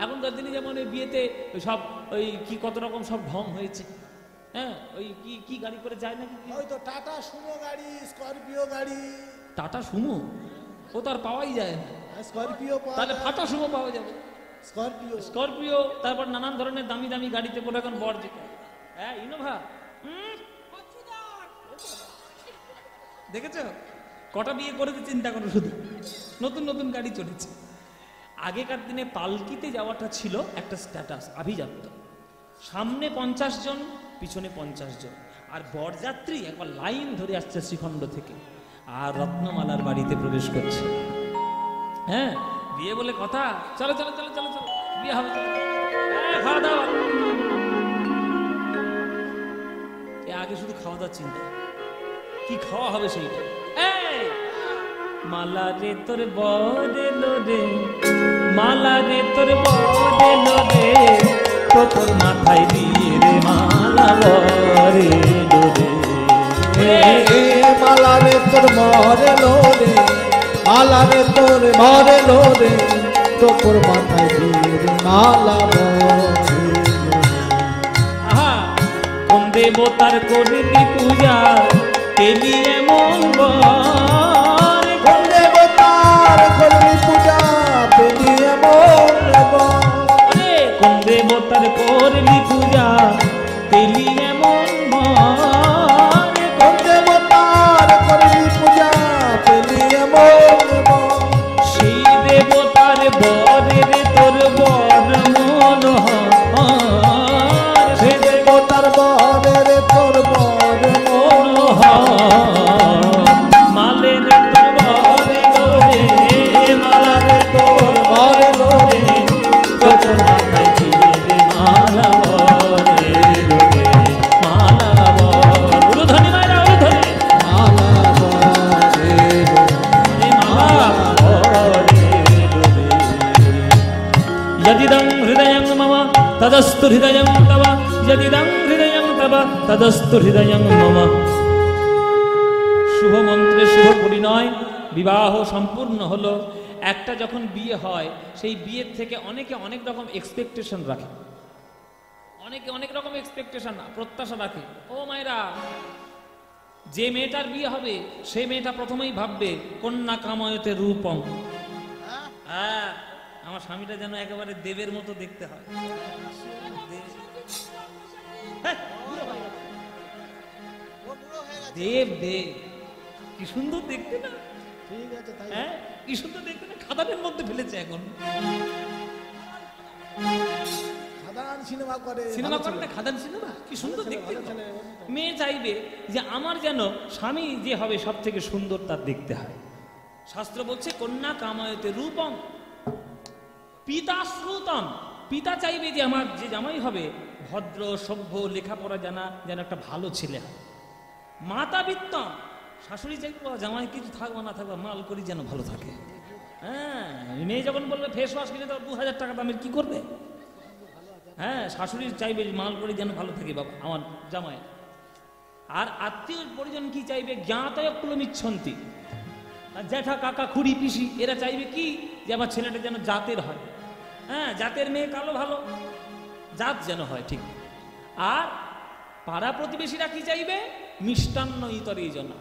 এখনকার দিনে যেমন ওই বিয়েতে সব ওই কি কত রকম সব ঢং হয়েছে। হ্যাঁ, ওই কি কি গাড়ি করে যায় নাকি, ওই তো টাটা সুমো গাড়ি, স্করপিও গাড়ি। টাটা সুমো ও তো আর পাওয়াই যায় না, স্করপিও তাহলে ফাটা সুমো পাওয়া যাবে। স্করপিও স্করপিও, তারপর নানান ধরনের দামি দামি গাড়িতে করে এখন বর যেতে। হ্যাঁ, ইনোভা দেখেছ, কটা বিয়ে করেছে চিন্তা করো, শুধু নতুন নতুন গাড়ি চলেছে। আগেকার দিনে পালকিতে যাওয়াটা ছিল একটা স্ট্যাটাস, আভিজাত্য। সামনে 50 জন, পিছনে 50 জন, আর বরযাত্রী একবার লাইন ধরে আসছে শ্রীখণ্ড থেকে, আর রত্নমালার বাড়িতে প্রবেশ করছে। হ্যাঁ, বিয়ে বলে কথা, চলো চলো চলো চলো চলো বিয়ে হবে, খাওয়া দাওয়া। আগে শুধু খাওয়া দাওয়ার চিন্তা, কি খাওয়া হবে সেইটা। মালা রে তোর বরেলো রে, মালা রে তোর বরেলো রে, তোর মাথায় দিয়ে রে মালা বরেলো রে। মালা রে তোর মরেলো রে, মালা রে তোর মরেলো রে, তোর মাথায় দিয়ে রে মালা বরেলো। আহা, কোন দেবতার করবি পূজা পেলি এমন বর, কোন দেবতার করবি পূজা পেলি এমন বর, কোন দেবতার করবি পূজা পেলি এমন বর, কোন দেবতার করবি পূজা পেলি এমন বর। সেই দেবতার বরের তোর বর মনোহর, সেই দেবতার বরের তোর বর মনোহর। মালের তোর বরে গোরে, মালার তোর বরে গোরে, তোর মাথায় দিয়ে রে মালা বরে গোরে, মালা বর। উরুধ্বনি মায়েরা, উরুধ্বনি। মালা বরে গোরে, মালা বরে গোরে। यदिदं हृदयं मम तदस्तु हृदयं तव, यदिदं हृदयं तव तदस्तु हृदयं मम। শুভ মন্ত্রে শুভ পরিণয়, বিবাহ সম্পূর্ণ হলো। একটা যখন বিয়ে হয়, সেই বিয়ের থেকে অনেকে অনেক রকম এক্সপেকটেশন রাখে, অনেকে অনেক রকম এক্সপেকটেশন প্রত্যাশা রাখে। ও মায়েরা, যে মেয়েটার বিয়ে হবে সেই মেয়েটা প্রথমেই ভাববে কন্যা কাময়তে রূপম। হ্যাঁ, আমার স্বামীটা যেন একেবারে দেবের মতো দেখতে হয়। হ্যাঁ, দেব দেব, কি সুন্দর দেখতে না? ঠিক আছে তাই। হ্যাঁ, কি সুন্দর দেখতে না? খাদানের মধ্যে ফেলেছে এখন। খাদান সিনেমা করে, সিনেমা ভালো করে না, ছেলে। খাদান সিনেমা, কি সুন্দর ভালো দেখতে। ছেলে, মেয়ে চাইবে যে আমার যেন স্বামী যে হবে সব থেকে সুন্দর তার দেখতে হয়। শাস্ত্র বলছে কন্যা কামায়তে রূপম পিতা শ্রুতম, পিতা চাইবে যে আমার যে জামাই হবে ভদ্র সভ্য লেখাপড়া জানা যেন একটা ভালো ছেলে হয়। মাতা বিত্তম, শাশুড়ি চাইবে জামাই কিছু থাকবো না থাকবো মাল করি যেন ভালো থাকে। হ্যাঁ, মেয়ে যখন বলবে ফেস ওয়াশ কিনে দেওয়া 2000 টাকা দামের, কি করবে? হ্যাঁ, শাশুড়ি চাইবে মাল করি যেন ভালো থাকে বাবা আমার জামাই। আর আত্মীয় পরিজন কি চাইবে? জ্ঞাতয় কুলমিচ্ছন্তি, জ্যাঠা কাকা খুড়ি পিসি এরা চাইবে কি যে আমার ছেলেটা যেন জাতের হয়। হ্যাঁ, জাতের মেয়ে কালো ভালো, জাত যেন হয় ঠিক। আর পাড়া প্রতিবেশীরা কি চাইবে? মিষ্টান্ন ইতরে জনা।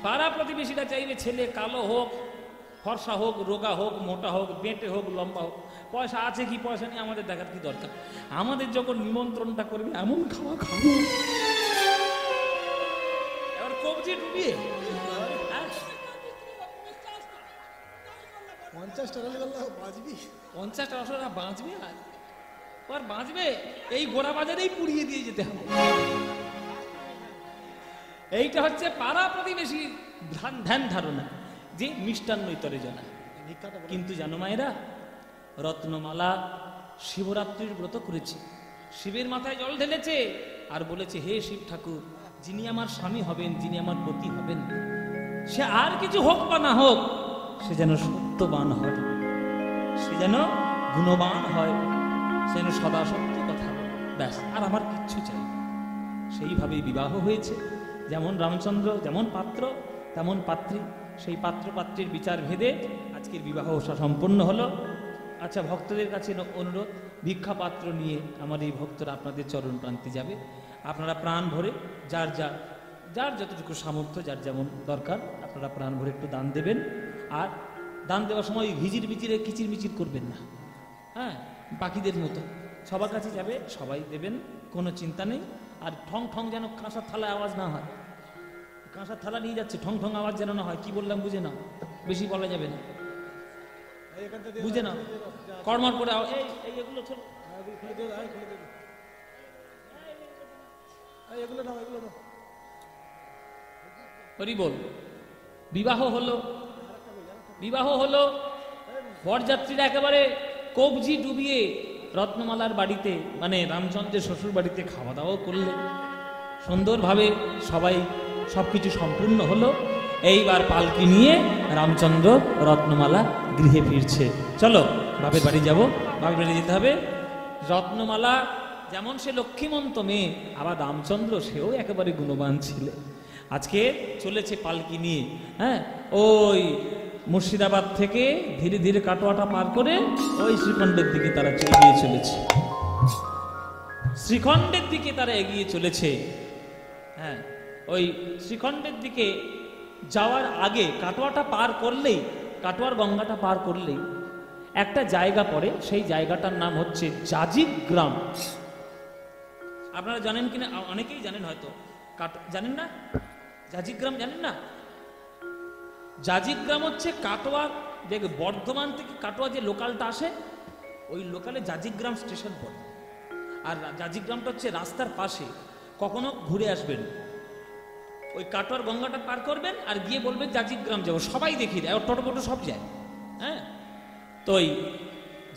পাড়া প্রতিবেশীরা চাইবে ছেলে কালো হোক, ফর্সা হোক, রোগা হোক, মোটা হোক, বেঁটে হোক, লম্বা হোক। পয়সা আছে কি পয়সা নেই আমাদের দেখার কি দরকার? আমাদের যখন নিমন্ত্রণটা করবে এমন খাওয়া খাবো, এবার কবজি ডুবিয়ে 50 টাকা বাঁচবি, 50 টাকা বাঁচবে। আর বাঁচবে এই গোড়া বাজারেই পুড়িয়ে দিয়ে যেতে হবে। এইটা হচ্ছে পাড়া প্রতিবেশী ধ্যান ধারণা যে মিষ্টান্ন ইতরে জানা। কিন্তু জানো মায়েরা, রত্নমালা শিবরাত্রির ব্রত করেছে, শিবের মাথায় জল ঢেলেছে আর বলেছে হে শিব ঠাকুর, যিনি আমার স্বামী হবেন, যিনি আমার পতি হবেন, সে আর কিছু হোক বা না হোক, সে যেন সত্যবান হয়, সে যেন গুণবান হয়, সে যেন সদা সত্য কথা বলে, ব্যাস, আর আমার কিচ্ছু চাই। সেইভাবেই বিবাহ হয়েছে। যেমন রামচন্দ্র, যেমন পাত্র তেমন পাত্রী, সেই পাত্র পাত্রীর বিচার ভেদে আজকের বিবাহ সম্পন্ন হলো। আচ্ছা, ভক্তদের কাছে অনুরোধ, ভিক্ষা পাত্র নিয়ে আমার এই ভক্তরা আপনাদের চরণ প্রান্তে যাবে। আপনারা প্রাণ ভরে যার যতটুকু সামর্থ্য, যার যেমন দরকার, আপনারা প্রাণ ভরে একটু দান দেবেন। আর দান দেওয়ার সময় ভিজির ভিজিরে কিচির মিচির করবেন না। হ্যাঁ, পাখিদের মতো সবার কাছে যাবে, সবাই দেবেন, কোনো চিন্তা নেই। আর ঠং ঠং যেন কাঁসার থালায় আওয়াজ না হয়। কাঁসার থালা নিয়ে যাচ্ছে, ঠং ঠং আওয়াজ যেন না হয়। কি বললাম বুঝে নাও, বেশি বলা যাবে না, বুঝে নাও। কর্মর করে এগুলো ছোট, হরি বল। বিবাহ হলো বরযাত্রীরা একেবারে কবজি ডুবিয়ে রত্নমালার বাড়িতে, মানে রামচন্দ্রের শ্বশুর বাড়িতে খাওয়া দাওয়া করলে সুন্দরভাবে সবাই সবকিছু সম্পূর্ণ হলো। এইবার পালকি নিয়ে রামচন্দ্র রত্নমালা গৃহে ফিরছে। চলো বাপের বাড়ি যাব, বাপের বাড়ি যেতে হবে। রত্নমালা যেমন সে লক্ষ্মীমন্ত মেয়ে, আবার রামচন্দ্র সেও একেবারে গুণবান ছিল। আজকে চলেছে পালকি নিয়ে। হ্যাঁ, ওই মুর্শিদাবাদ থেকে ধীরে ধীরে কাটোয়াটা পার করে ওই শ্রীখণ্ডের দিকে তারা এগিয়ে চলেছে। শ্রীখণ্ডের দিকে তারা এগিয়ে চলেছে। হ্যাঁ, ওই শ্রীখণ্ডের দিকে যাওয়ার আগে কাটোয়াটা পার করলেই, কাটোয়ার গঙ্গাটা পার করলেই একটা জায়গা পড়ে, সেই জায়গাটার নাম হচ্ছে জাজিক গ্রাম। আপনারা জানেন কিনা, অনেকেই জানেন হয়তো, জানেন না? জাজিক গ্রাম জানেন না? জাজিক গ্রাম হচ্ছে কাটোয়ার, যে বর্ধমান থেকে কাটোয়া যে লোকালটা আসে, ওই লোকালে জাজিক গ্রাম স্টেশন পড়ে। আর জাজিক গ্রামটা হচ্ছে রাস্তার পাশে। কখনো ঘুরে আসবেন, ওই কাটোয়ার গঙ্গাটা পার করবেন আর গিয়ে বলবেন জাজিক গ্রাম যাবো, সবাই দেখিয়ে দেয়, টোটো ফটো সব যায়। হ্যাঁ, তো ওই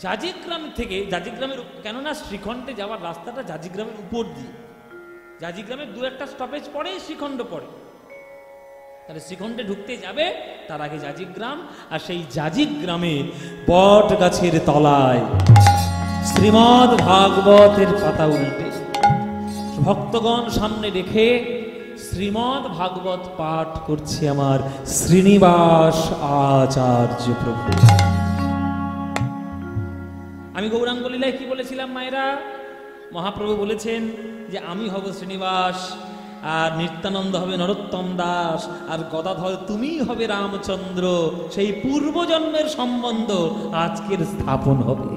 জাজিক গ্রাম থেকে, জাজিক গ্রামের, কেননা শ্রীখণ্ডে যাওয়ার রাস্তাটা জাজিক গ্রামের উপর দিয়ে, জাজিক গ্রামের দু একটা স্টপেজ পরে শ্রীখণ্ড পড়ে। তাহলে শ্রীখণ্ডে ঢুকতে যাবে তার আগে জাজিক গ্রাম। আর সেই জাজিক গ্রামে বট গাছের তলায় শ্রীমদ্ ভাগবতের পাতা উল্টে ভক্তগণ সামনে রেখে শ্রীমদ্ ভাগবত পাঠ করছে আমার শ্রীনিবাস আচার্য প্রভু। আমি গৌরাঙ্গ লীলায় কি বলেছিলাম মায়েরা? মহাপ্রভু বলেছেন যে আমি হব শ্রীনিবাস, আর নিত্যানন্দ হবে নরোত্তম দাস, আর গদাধর তুমিই হবে রামচন্দ্র। সেই পূর্বজন্মের সম্বন্ধ আজকের স্থাপন হবে।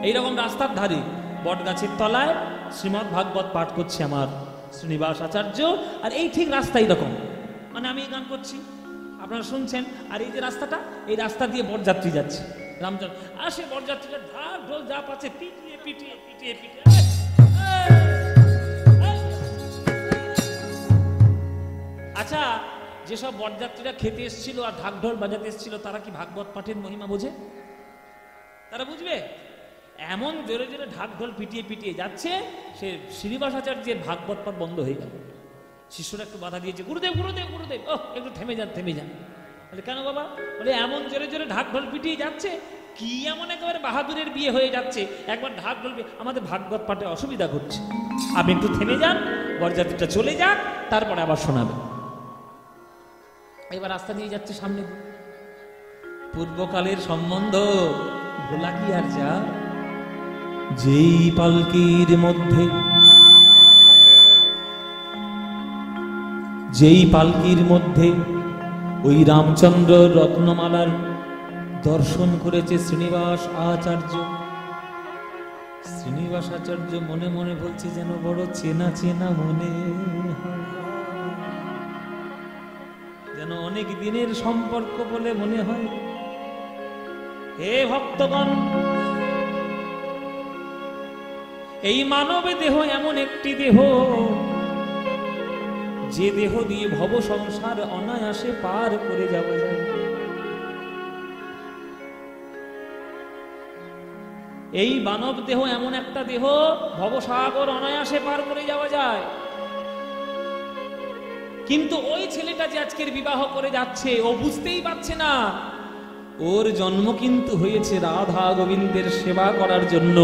এইরকম রাস্তার ধারে বট গাছের তলায় শ্রীমদ্ ভাগবত পাঠ করছে আমার শ্রীনিবাস আচার্য। আর এই ঠিক রাস্তা এইরকম, মানে আমি গান করছি, আপনারা শুনছেন, আর এই যে রাস্তাটা, এই রাস্তা দিয়ে বরযাত্রী যাচ্ছে রামচন্দ্র। আর সে বরযাত্রীরা ঢাক ঢোল যা পাচ্ছে পিটিয়ে পিটিয়ে পিটিয়ে পিটিয়ে। আচ্ছা, যেসব বরযাত্রীরা খেতে এসেছিল আর ঢাক ঢোল বাজাতে এসেছিল, তারা কি ভাগবত পাঠের মহিমা বোঝে? তারা বুঝবে? এমন জোরে জোরে ঢাক ঢোল পিটিয়ে পিটিয়ে যাচ্ছে, সে শ্রীনিবাসাচার্যের ভাগবত পাঠ বন্ধ হয়ে গেল। শিষ্যরা একটু বাধা দিয়েছে, গুরুদেব গুরুদেব গুরুদেব, ও একটু থেমে যান থেমে যান। বলে কেন বাবা? বলে এমন জোরে জোরে ঢাক ঢোল পিটিয়ে যাচ্ছে, কি এমন একেবারে বাহাদুরের বিয়ে হয়ে যাচ্ছে, একবার ঢাক ঢোল আমাদের ভাগবত পাঠে অসুবিধা করছে, আপনি একটু থেমে যান, বরযাত্রীটা চলে যাক, তারপরে আবার শোনাবে। এবার রাস্তা নিয়ে যাচ্ছে সামনে, পূর্বকালের সম্বন্ধ ভোলা কি আর যা? যেই পালকির মধ্যে, যেই পালকির মধ্যে ওই রামচন্দ্র রত্নমালার দর্শন করেছে শ্রীনিবাস আচার্য, শ্রীনিবাস আচার্য মনে মনে বলছে যেন বড় চেনা চেনা মনে হয়, যেন অনেক দিনের সম্পর্ক বলে মনে হয়। হে ভক্তগণ, এই মানব দেহ এমন একটি দেহ, যে দেহ দিয়ে ভব সংসার অনায়াসে পার করে যাওয়া যায়। এই মানব দেহ এমন একটা দেহ, ভবসাগর অনায়াসে পার করে যাওয়া যায়। কিন্তু ওই ছেলেটা যে আজকের বিবাহ করে যাচ্ছে, ও বুঝতেই পারছে না ওর জন্ম কিন্তু হয়েছে রাধা গোবিন্দের সেবা করার জন্য,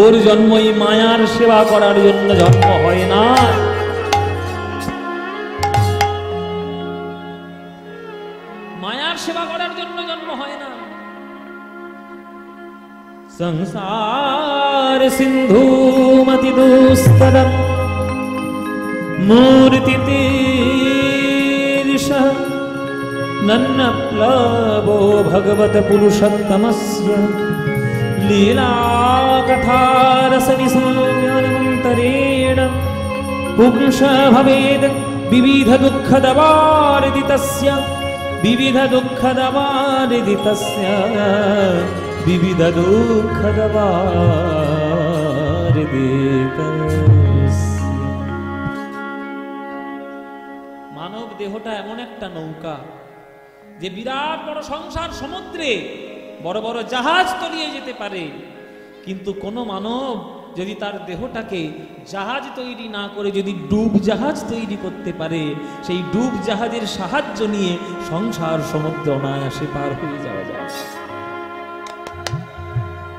ওর জন্ম এই মায়ার সেবা করার জন্য জন্ম হয় না। মায়ার সেবা করার জন্য জন্ম হয় না। সংসার সিন্ধু মতি দুস্তরম মূর্তিতে নন্ন প্লবো ভগবত পুরুষোত্তমস্য লীলা কথা রসনিসৌম্যন্তরেণ পুংস ভবেদ বিবিধ দুঃখদবারিদিতস্য বিবিধ দুঃখদবারিদিতস্য বিবিধ দুঃখদবারিদিতস্য। মানব দেহটা এমন একটা নৌকা, যে বিরাট বড় সংসার সমুদ্রে বড় বড় জাহাজ তলিয়ে যেতে পারে, কিন্তু কোন মানব যদি তার দেহটাকে জাহাজ তৈরি না করে যদি ডুব জাহাজ তৈরি করতে পারে, সেই ডুব জাহাজের সাহায্য নিয়ে সংসার সমুদ্র অনায়াসে পার হয়ে যাওয়া যায়,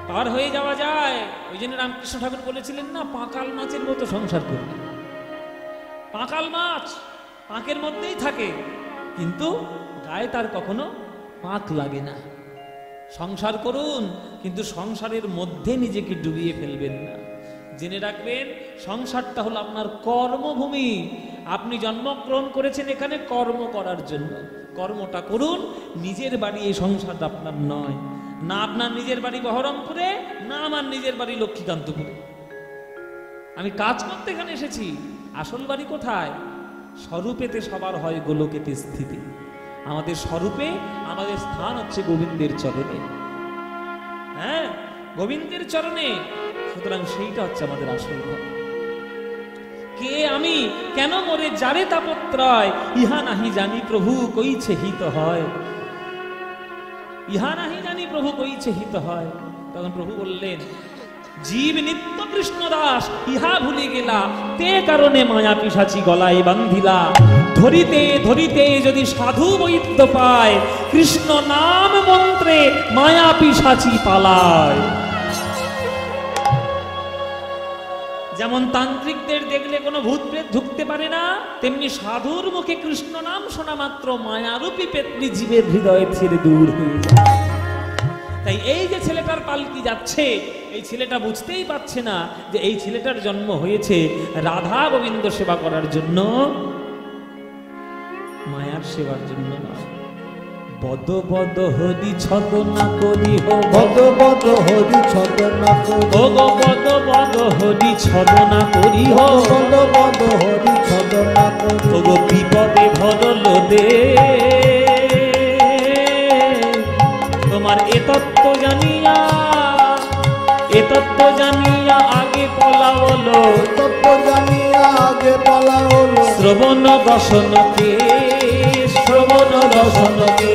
পার হয়ে যাওয়া যায়। ওই জন্য রামকৃষ্ণ ঠাকুর বলেছিলেন না, পাঁকাল মাছের মতো সংসার করবে। পাঁকাল মাছ পাঁকের মধ্যেই থাকে, কিন্তু গায়ে তার কখনো পাঁক লাগে না। সংসার করুন, কিন্তু সংসারের মধ্যে নিজেকে ডুবিয়ে ফেলবেন না। জেনে রাখবেন, সংসারটা হলো আপনার কর্মভূমি। আপনি জন্মগ্রহণ করেছেন এখানে কর্ম করার জন্য, কর্মটা করুন। নিজের বাড়ি এই সংসারটা আপনার নয়, না আপনার নিজের বাড়ি বহরমপুরে, না আমার নিজের বাড়ি লক্ষ্মীকান্তপুরে। আমি কাজ করতে এখানে এসেছি, আসল বাড়ি কোথায়? স্বরূপেতে সবার হয় গোলকেতে স্থিতি। আমাদের স্বরূপে আমাদের স্থান হচ্ছে গোবিন্দের চরণে, হ্যাঁ, গোবিন্দের চরণে। সুতরাং সেইটা হচ্ছে আমাদের আসল ঘর। কে আমি, কেন মোরে যারে তাপত্রয়, ইহা নাহি জানি প্রভু কইছে হিত হয়, ইহা নাহি জানি প্রভু কইছে হিত হয়। তখন প্রভু বললেন, জীব নিত্য কৃষ্ণ দাস, ইহা ভুলে গেলা, তে কারণে মায়া পিশাচি গলায় বান্ধিলা। ধরিতে ধরিতে যদি সাধু বৈদ্য পায়, কৃষ্ণ নাম মন্ত্রে মায়া পিশাচি পালায়। যেমন তান্ত্রিকদের দেখলে কোনো ভূত প্রেত ঢুকতে পারে না, তেমনি সাধুর মুখে কৃষ্ণ নাম শোনা মাত্র মায়ারূপী পেতনি জীবের হৃদয় ছেড়ে দূর হয়ে যায়। তাই এই যে ছেলেটার পালকি যাচ্ছে, এই ছেলেটা বুঝতেই পারছে না যে এই ছেলেটার জন্ম হয়েছে রাধা গোবিন্দ সেবা করার জন্য, মায়ার সেবার জন্য নয়। বদ বদ হরি ছদনা করি হো, বদ বদ হরি ছদনা করি, ও গো বদ বদ হরি ছদনা করি হো, বদ বদ হরি ছদনা করি, ও গো বিপদে ভরল দে। তোমার এ তত্ত্ব জানিয়া, এ তত্ত্ব জানিয়া আগে পলা হলো, তত্ত্ব জানিয়া আগে বলা হলো, শ্রবণ দর্শনকে, শ্রবণ দর্শনকে,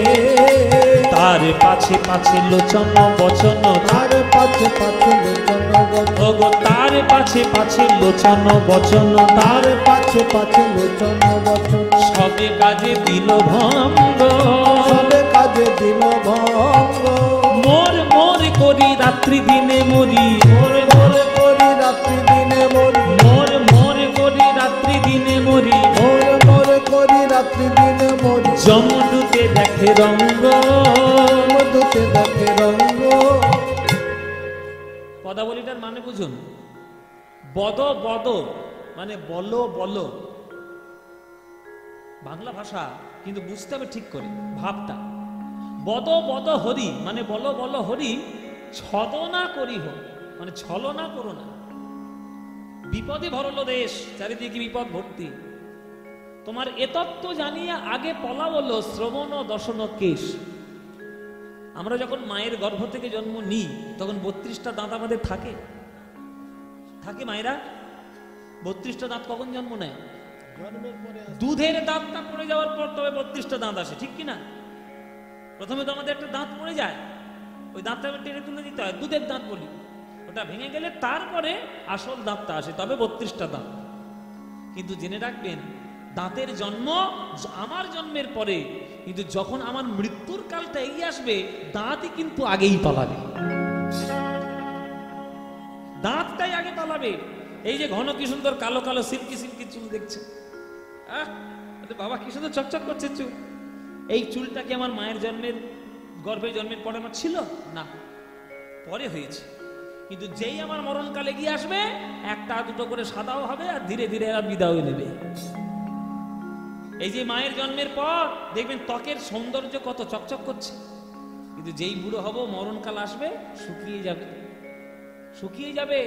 তার পাছে পাছে লোচন বচন, তার পাছে পাছে লোচন বচন, ওগো তার পাছে পাছে লোচন বচন, তার পাছে পাছে লোচন বচন, সবে কাজে দিল ভঙ্গ, সবে কাজে দিল ভঙ্গ। মোর মোর করি রাত্রি দিনে মরি, মোর মোর করি রাত্রি দিনে মরি, মোর মোর করি রাত্রি দিনে মরি, মোর মোর করি রাত্রি দিনে মরি, যমদূতে দেখে রঙ্গ। মধুতে দেখে রঙ্গ। পদাবলীটার মানে বুঝুন, বদ বদ মানে বলো বলো, বাংলা ভাষা কিন্তু বুঝতে হবে ঠিক করে ভাবটা। বদ বদ হরি মানে বলো বলো হরি, ছদনা করি হোক মানে ছলনা করো না। বিপদে ভরল দেশ, চারিদিকে বিপদ ভর্তি, তোমার এ তত্ত্ব জানিয়ে আগে পলা বলো শ্রবণ দর্শন কেশ। আমরা যখন মায়ের গর্ভ থেকে জন্ম নিই তখন 32টা দাঁত আমাদের থাকে, থাকে মায়েরা 32টা দাঁত কখন জন্ম নেয়? দুধের দাঁতটা পড়ে যাওয়ার পর তবে 32টা দাঁত আসে, ঠিক কিনা? প্রথমে তো আমাদের একটা দাঁত পড়ে যায়, ওই দাঁতটা টেনে তুলে দিতে হয়, দুধের দাঁত বলি, ওটা ভেঙে গেলে তারপরে আসল দাঁতটা আসে, তবে 32টা দাঁত। কিন্তু জেনে রাখবেন, দাঁতের জন্ম আমার জন্মের পরে, কিন্তু যখন আমার মৃত্যুর কালটা এগিয়ে আসবে দাঁতই কিন্তু আগেই পালাবে, দাঁতটাই আগে পালাবে। এই যে ঘন কি সুন্দর কালো কালো সিল্কি সিল্কি চুল দেখছে, বাবা কি সুন্দর চকচক করছে চুল, এই চুলটা কি আমার মায়ের জন্মের গর্ভে জন্মের পরে আমার ছিল না, পরে হয়েছে। কিন্তু যেই আমার মরণকালে গিয়ে আসবে একটা দুটো করে সাদাও হবে আর ধীরে ধীরে এরা বিদায় নেবে। এই যে মায়ের জন্মের পর দেখবেন ত্বকের সৌন্দর্য কত চকচক করছে, কিন্তু যেই বুড়ো হব মরণকাল আসবে শুকিয়ে যাবে, শুকিয়ে যাবে,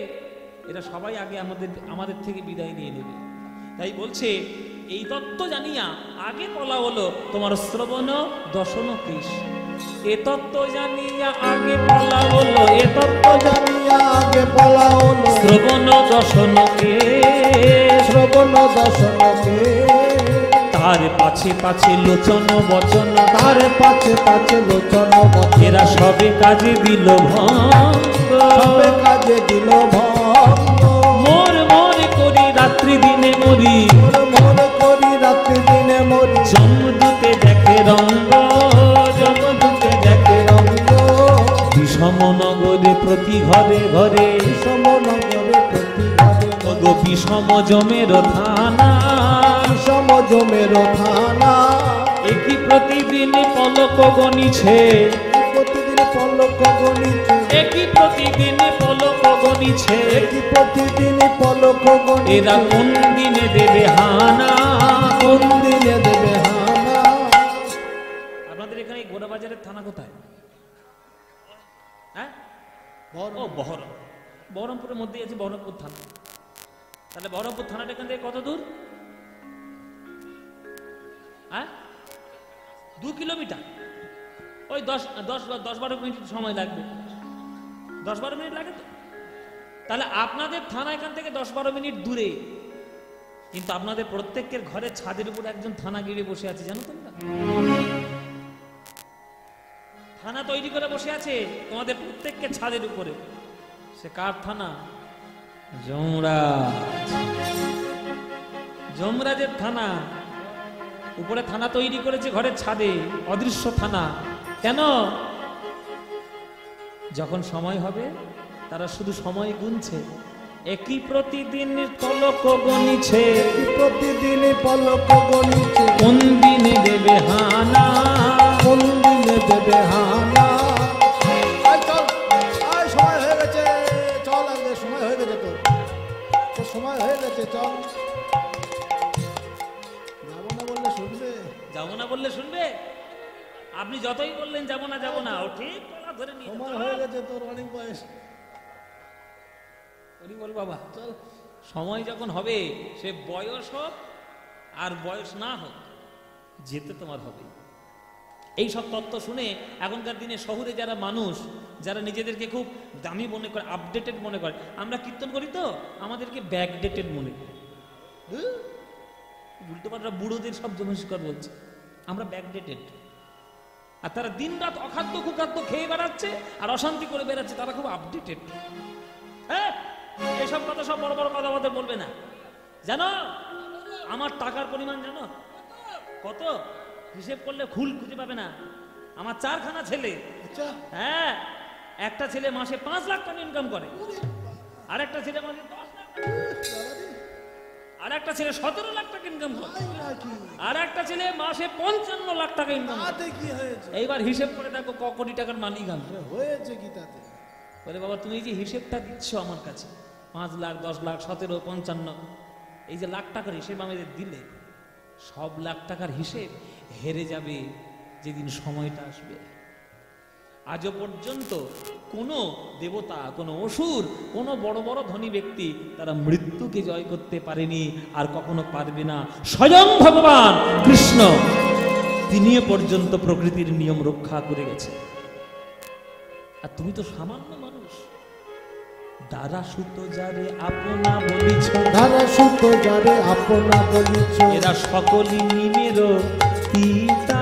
এরা সবাই আগে আমাদের থেকে বিদায় নিয়ে নেবে। তাই বলছে এই তত্ত্ব জানিয়া আগে বলা হলো তোমার শ্রবণ দর্শন কৃষ। এ তত্ত্ব জানিয়া আগে বলা হলো, এ তত্ত্ব জানিয়া আগে বলা হলো শ্রবণ দর্শন কেশ, শ্রবণ দর্শন কেশ। তার পাছে পাছে লোচন বচন, তার পাছে পাছে লোচন বচন, এরা সবে কাজে দিল ভঙ্গ, সবে কাজে দিল ভঙ্গ। মোর মোর করি রাত্রি দিনে মরি, মোর মোর করি রাত্রি দিনে মরি, যমদূতে দেখে রঙ্গ, যমদূতে দেখে রঙ্গ। বিষম নগরে প্রতি ঘরে ঘরে, বিষম নগরে প্রতি ঘরে ওগো বিষম জমের থানা, বিষম জমের থানা। একই প্রতিদিন পলক গনিছে, প্রতিদিন পলক গণিছে, একই প্রতিদিন পলক গনিছে, একই প্রতিদিন পলক গণিছে। এরা কোন দিনে দেবে হানা, কোন দিনে দেবে হানা। আপনাদের এখানে গোড়াবাজারের থানা কোথায়? হ্যাঁ, ও বহরম, বহরমপুরের মধ্যেই আছে বহরমপুর থানা। তাহলে বহরমপুর থানাটা এখান থেকে কত দূর? হ্যাঁ, 2 কিলোমিটার, ওই 10-12 মিনিট সময় লাগবে, 10-12 মিনিট লাগে তো। তাহলে আপনাদের থানা এখান থেকে 10-12 মিনিট দূরে, কিন্তু আপনাদের প্রত্যেকের ঘরের ছাদের উপর একজন থানা গিরে বসে আছে, জানো তোমরা? থানা তৈরি করে বসে আছে তোমাদের প্রত্যেককে ছাদের উপরে। সে কার থানা? যমরাজের থানা। উপরে থানা তৈরি করেছে ঘরের ছাদে, অদৃশ্য থানা। কেন? যখন সময় হবে তারা শুধু সময় গুনছে, একই প্রতিদিন পলক গনিছে, প্রতিদিন পলক গণিছে। কোন দিনে দেবে হানা, কোন দিনে দেবে হানা। আয় চল, আয় সময় হয়ে গেছে, চল আগে সময় হয়ে গেছে, তো সময় হয়ে গেছে, চল। যাবো না বললে শুনবে? যাবো না বললে শুনবে? আপনি যতই বললেন যাবো না যাবো না, ও ঠিক গলা ধরে নিয়ে সময় হয়ে গেছে, তোর অনেক বয়স। বল বাবা, চল। সময় যখন হবে, সে বয়স হোক আর বয়স না হোক, যেতে তোমার হবে। এই সব তত্ত্ব শুনে এখনকার দিনে শহরে যারা মানুষ, যারা নিজেদেরকে খুব দামি মনে করে, আপডেটেড মনে করে, আমরা কীর্তন করি তো আমাদেরকে ব্যাকডেটেড মনে করি। উল্টো পাল্টা বুড়োদের সব জমিষ্কার বলছে, আমরা ব্যাকডেটেড। আর তারা দিন রাত অখাদ্য কুখাদ্য খেয়ে বেড়াচ্ছে আর অশান্তি করে বেড়াচ্ছে, তারা খুব আপডেটেড। হ্যাঁ, এইসব কথা সব বড় বড় কথা আমাদের বলবে না। জানো আমার টাকার পরিমাণ জানো কত? হিসেব করলে খুল খুঁজে পাবে না। আমার 4খানা ছেলে। আচ্ছা, হ্যাঁ, একটা ছেলে মাসে 5 লাখ টাকা ইনকাম করে, আর একটা ছেলে মাসে 10 লাখ টাকা, আর একটা ছেলে 17 লাখ টাকা ইনকাম করে, তাই নাকি? আর একটা ছেলে মাসে 55 লাখ টাকা ইনকাম করে। তাতে কি হয়েছে? এইবার হিসেব করে দেখো ক কোটি টাকার মালিক আমি। হয়েছে কি তাতে? বলে বাবা তুমি এই যে হিসেবটা দিচ্ছ আমার কাছে 5 লাখ 10 লাখ 17 55, এই যে লাখ টাকার হিসেব আমাদের দিলে, সব লাখ টাকার হিসেব হেরে যাবে যেদিন সময়টা আসবে। আজও পর্যন্ত কোনো দেবতা, কোনো অসুর, কোনো বড় বড় ধনী ব্যক্তি তারা মৃত্যুকে জয় করতে পারেনি, আর কখনো পারবে না। স্বয়ং ভগবান কৃষ্ণ তিনিও পর্যন্ত প্রকৃতির নিয়ম রক্ষা করে গেছে। আর তুমি তো সামান্য মানুষ। দ্বারা সুতো যারে আপনা বলিছ, ধারা সুত যারে আপনা বলিছ, এরা সকলই নিমের পিতা।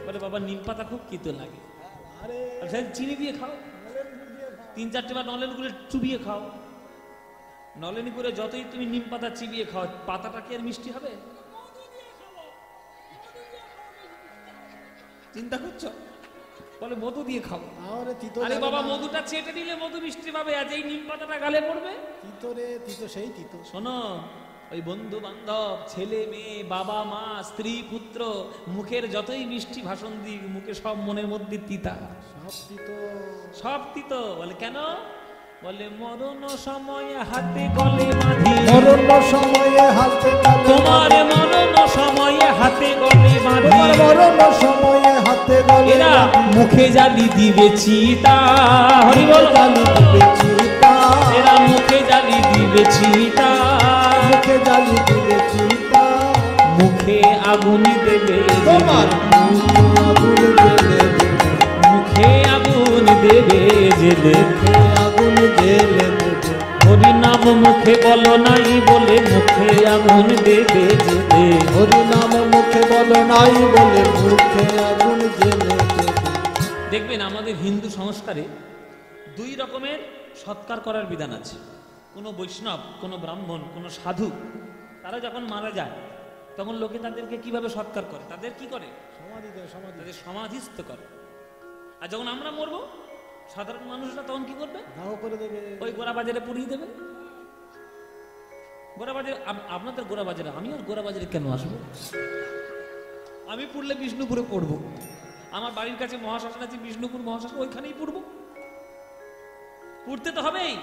বলে বাবা নিম পাতা খুব তিতো লাগে, আরে আর সেই চিনি দিয়ে খাও, 3-4টে বার নলেন গুলো চুবিয়ে খাও। নলেনি করে যতই তুমি নিম পাতা চিবিয়ে খাও, পাতাটা কি আর মিষ্টি হবে? চিন্তা করছো? বলে মধু দিয়ে খাও। আরে তিতো আরে লাগে বাবা না। মধুটা চেটে দিলে মধু মিষ্টি পাবে, আর এই নিম পাতাটা গালে পড়বে। তিতো রে, তিতো সেই তিতো। শোনো, ওই বন্ধু বান্ধব, ছেলে মেয়ে, বাবা মা, স্ত্রী পুত্র, মুখের যতই মিষ্টি ভাষণ দিক, মুখে সব মনের মধ্যে তিতা, সব তিতো। সব তিতো। বলে কেন? বলে মরণ সময় হাতে গলে বাঁধি, মরণ সময়ে হাতে গলে তোমার মরণ সময়ে হাতে গলে বাঁধি, তোমার মরণ সময়ে হাতে গলে এরা মুখে জালি দিবে চিতা। হরি বল। জালি দিবে চিতা, এরা মুখে জালি দিবে চিতা, মুখে জালি দিবে চিতা, মুখে আগুন দেবে তোমার আগুন জেলে দেবে, মুখে আগুন দেবে জেলে। মুখে আগুন জেলে দেবে, হরি নাম মুখে বলো নাই বলে মুখে আগুন দেবে জেলে। হরি নাম মুখে বলো নাই বলে মুখে আগুন জেলে দেবে। দেখবেন আমাদের হিন্দু সংস্কারে 2 রকমের সৎকার করার বিধান আছে। কোনো বৈষ্ণব, কোনো ব্রাহ্মণ, কোনো সাধু, তারা যখন মারা যায় তখন লোকে তাদেরকে কিভাবে সৎকার করে? তাদের কি করে? সমাধি দেয়, সমাধি। তাদের সমাধিস্থ করে। আর যখন আমরা মরবো সাধারণ মানুষরা তখন কি করবে? দাও করে দেবে। ওই গোড়া বাজারে পুড়িয়ে দেবে। গোড়া বাজারে, আপনাদের গোড়া বাজারে, আমি আর গোড়া বাজারে কেন আসবো? আমি পুড়লে বিষ্ণুপুরে পড়বো। আমার বাড়ির কাছে মহাশ্মশান আছে, বিষ্ণুপুর মহাশ্মশান, ওইখানেই পড়বো। পুড়তে তো হবেই।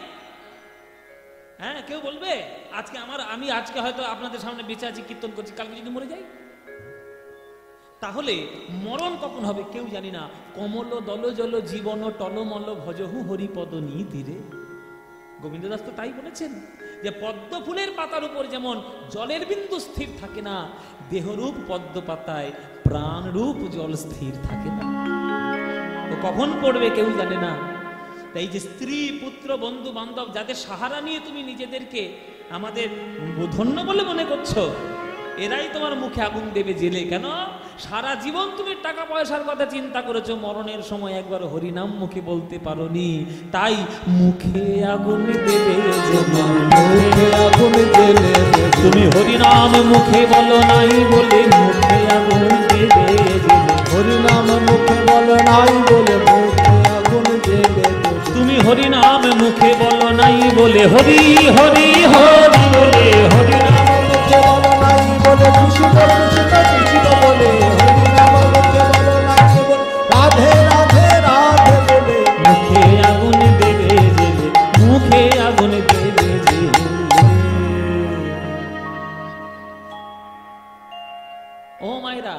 হ্যাঁ, কেউ বলবে আজকে আমি আজকে হয়তো আপনাদের সামনে বেঁচে আছি, কীর্তন করছি, কালকে যদি মরে যাই? তাহলে মরণ কখন হবে কেউ জানি না। কমল দল জল জীবন টলমল ভজহু হরিপদ নীতিরে। গোবিন্দ দাস তো তাই বলেছেন যে পদ্ম ফুলের পাতার উপর যেমন জলের বিন্দু স্থির থাকে না, দেহরূপ পদ্ম পাতায় প্রাণরূপ জল স্থির থাকে না। তো কখন পড়বে কেউ জানে না। তাই যে স্ত্রী পুত্র বন্ধু বান্ধব যাদের সাহারা নিয়ে তুমি নিজেদেরকে আমাদের ধন্য বলে মনে করছো, এরাই তোমার মুখে আগুন দেবে জেলে। কেন? সারা জীবন তুমি টাকা পয়সার কথা চিন্তা করেছো, মরণের সময় একবার হরিনাম মুখে বলতে পারোনি, তাই মুখে আগুন দেবে জেলে। মুখে আগুন জেলে দেবে, তুমি হরিনাম মুখে বলো নাই বলে মুখে আগুন দেবে জেলে। হরিনাম মুখে বলো নাই বলে মুখে আগুন জেলে দেবে, তুমি হরিনাম মুখে বলো নাই বলে হরি হরি হরি বলে হরিনাম মুখে বলো নাই বলে কৃষ্ণ কৃষ্ণ কৃষ্ণ বলে, হরিনাম মুখে বলো নাই বলে রাধে রাধে রাধে বলে, মুখে আগুন দেবে জেলে, মুখে আগুন দেবে জেলে। ও মায়েরা,